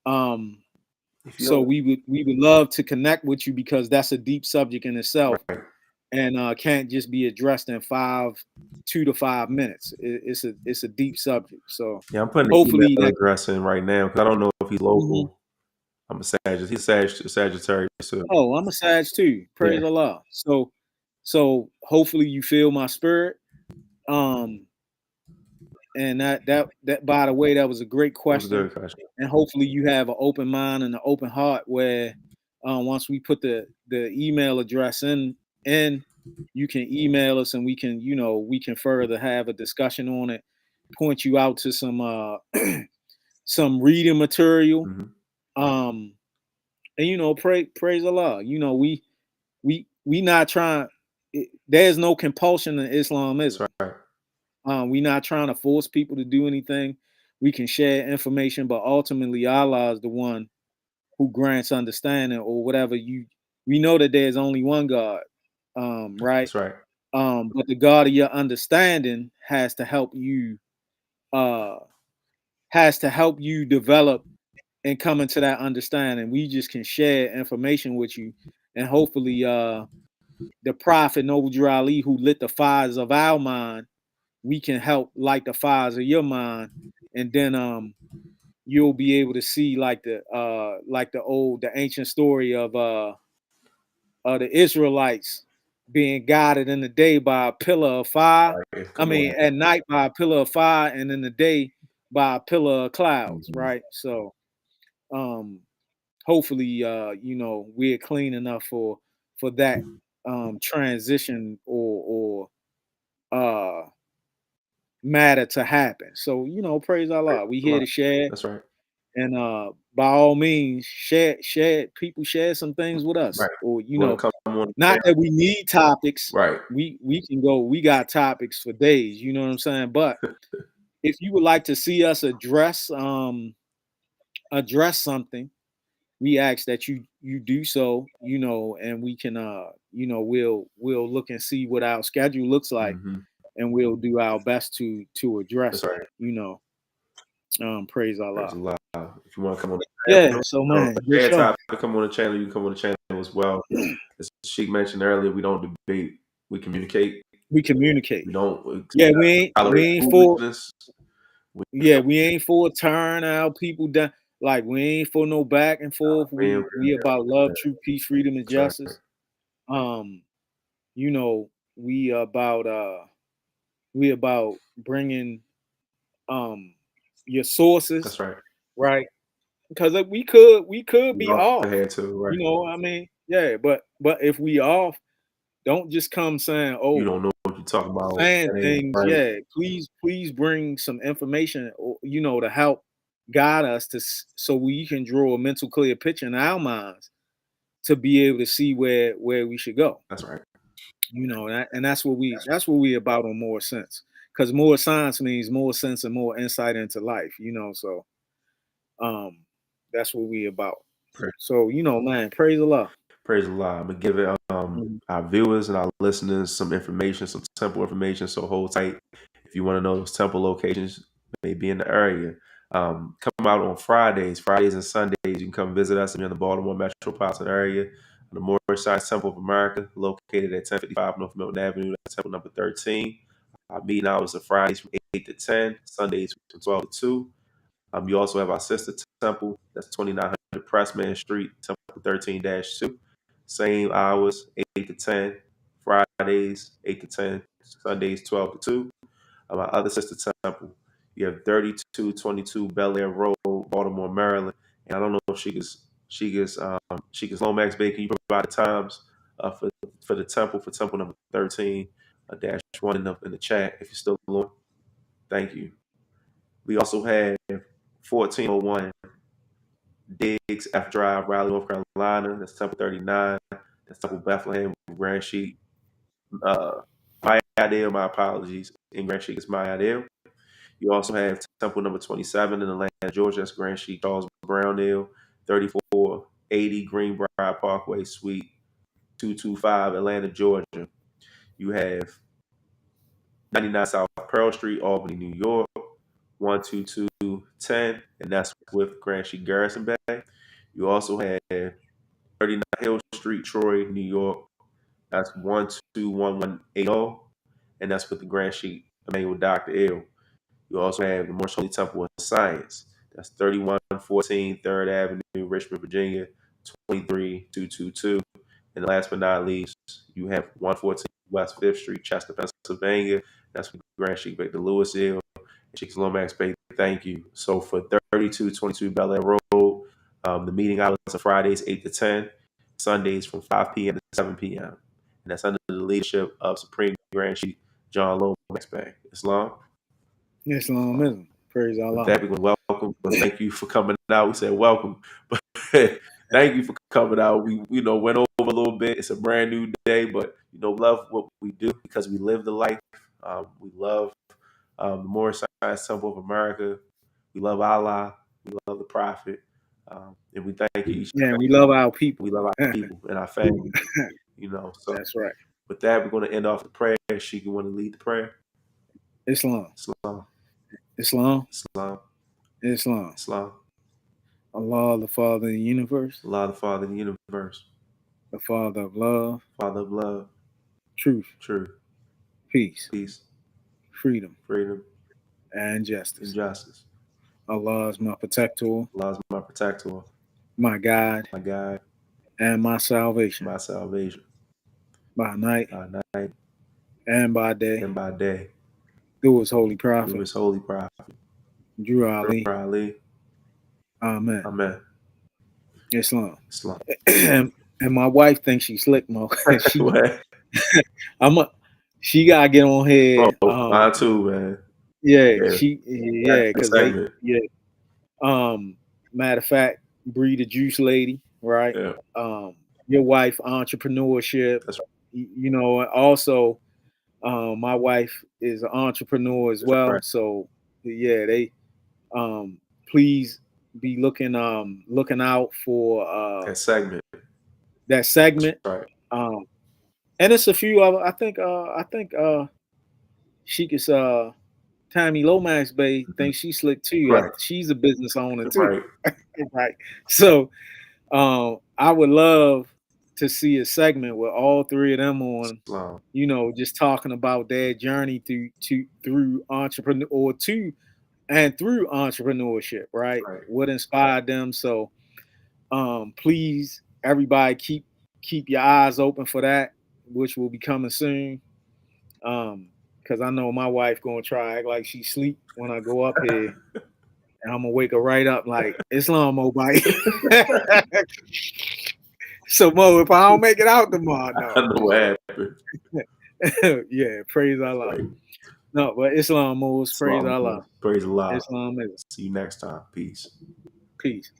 Um If you so don't, we would love to connect with you, because that's a deep subject in itself, right. and can't just be addressed in 2 to 5 minutes. It's a deep subject. So Yeah, I'm putting the hopefully email next. address in right now because I don't know if he's Mhm. local. I'm a Sagittarius. He's Sagittarius too. Oh, I'm a Sag too. Yeah. Praise Allah. So hopefully you feel my spirit. Um, and that by the way, that was a great It was a question. good question. And hopefully you have an open mind and an open heart, where once we put the email address in, you can email us, and we can further have a discussion on it, point you out to some some reading material. Mm-hmm. um and praise Allah. We not trying. There's no compulsion in That's Islamism. right. We not trying to force people to do anything. We can share information, but ultimately Allah is the one who grants understanding, or whatever. We know that there's only one God, right? That's right. But the God of your understanding uh has to help you develop and come into that understanding. We just can share information with you, and hopefully the Prophet Noble Ali, who lit the fires of our mind, we can help light the fires of your mind, and then you'll be able to see, like the ancient story of the Israelites being guided in the day by a pillar of fire. Right. I Come on. mean, at night by a pillar of fire, and in the day by a pillar of clouds, Mm-hmm. right? So um hopefully we're clean enough for that transition, or matter to happen. So praise Right. Allah. We A here lot. to share, That's right. and by all means, share people, share some things with us, Right. or You want to come on? not that we need topics. Right. We can go. We got topics for days. You know what I'm saying? But if you would like to see us address something, we ask that you do so, and we can we'll look and see what our schedule looks like, Mm-hmm. and we'll do our best to address That's it. right. Praise There's Allah. a lot. If you want to come on the Yeah. channel, So so man, good share show. topic, come on the channel. You can come on the channel as well. As Sheik mentioned earlier, we don't debate. We communicate. We communicate. We don't Yeah, we tolerate ain't for foolishness. We, yeah, we ain't for turn our people down. Like, we ain't for no back and forth. we, We about love, truth, peace, freedom, and that's right. justice. Um, we about bringing your sources, That's right. right? Because we could We be off the off. head too, right? I mean, yeah, but if we off, don't just come saying, You oh, don't know what you're talking about saying that ain't things, right. yeah. Please bring some information, to help guide us so we can draw a mental clear picture in our minds to be able to see where we should go. That's right. And that's what we about on More Sense, because more science means more sense and more insight into life. So um, that's what we about. Praise, So man, praise Allah. praise Allah. I'm gonna give it Mhm. our viewers and our listeners some information, some temple information. So hold tight. If you want to know those temple locations, maybe in the area. Come out on Fridays and Sundays. You can come visit us if you're in the Baltimore metropolitan area. The Moorish Sense Temple of America, located at 1055 North Milton Avenue. That's temple number 13. Our meeting hours are Fridays from 8 to 10, Sundays from 12 to 2. You also have our sister temple, that's 2900 Pressman Street, Temple 13-2. Same hours, 8 to 10, Fridays, 8 to 10, Sundays, 12 to 2. Our other sister temple, you have 3222 Bel Air Road, Baltimore, Maryland. And I don't know if she gets Lomax Bay. Can you provide the times for the temple, for temple number 13 dash 1 in the chat if you're still alone? Thank you. We also have 1401 Diggs F Drive, Raleigh, North Carolina. That's Temple 39. That's Temple Bethlehem, Grand Sheet. Mayadale, my apologies. In Grand Sheet, it's Mayadale. You also have Temple number 27 in Atlanta, Georgia. That's Grand Sheet, Charles Brownell. 3480 Greenbrier Parkway, Suite 225, Atlanta, Georgia. You have 99 South Pearl Street, Albany, New York. 12210, and that's with Grand Sheet Garrison Bay. You also have 39 Hill Street, Troy, New York. That's 121180, and that's with the Grand Sheet Emmanuel Dr. Ill. You also have the Moorish Holy Temple of Science. That's 3114 3rd Avenue, Richmond, Virginia, 23222. And last but not least, you have 114 West 5th Street, Chester, Pennsylvania. That's with Grand Sheet Victor Lewis Ill. Chicks Lomax Bay, thank you. So for 3222 Bel Air Road, the meeting hours are Fridays 8 to 10, Sundays from 5 p.m. to 7 p.m. And that's under the leadership of Supreme Grand Chief John Lomax Bay. Islam. Islamism. Praise With Allah. that, we can welcome. Thank you for coming out. We said welcome, but thank you for coming out. We went over a little bit. It's a brand new day, but love what we do because we live the life. We love the Moorish Sense Temple of America. We love Allah. We love the Prophet. And we thank you. Yeah, we love our people. We love our people and our family. So That's right. with that, we're going to end off the prayer. Sheikh, you want to lead the prayer? Islam. Islam. Islam. Islam. Islam. Islam. Allah, the Father of the universe. Allah, the Father of the universe. The Father of love. Father of love. Truth. Truth. Peace. Peace. Freedom. Freedom. And justice. And justice. Allah is my protector. Allah is my protector. My guide. My guide. And my salvation. My salvation. By night. By night. And by day. And by day. Through his holy prophet. Through his holy prophet. Drew Ali. Amen. Amen. Islam. Islam. And my wife thinks she's slick, Mo. She gotta get on here. Mine too, man. Yeah, because matter of fact, Bree the Juice Lady, right? Yeah. Your wife, entrepreneurship. That's right. Also, my wife is an entrepreneur as well. Right. So yeah, they please be looking out for that segment. That's right. And it's a few of I think she could Tammy Lomax Bay thinks she's slick too. Right. She's a business owner too. Right. Right. So I would love to see a segment with all three of them on, just talking about their journey through entrepreneurship, right? What inspired them. So please, everybody keep your eyes open for that, which will be coming soon. Because I know my wife gonna try act like she sleep when I go up here, and I'm gonna wake her right up like Islam Mo bite. So Mo, if I don't make it out tomorrow, no. I know what happened. Yeah, praise Allah. Right. No, but Islam moves, praise Salam Allah. alaikum. Praise Allah. Islam is See you next time. Peace. peace.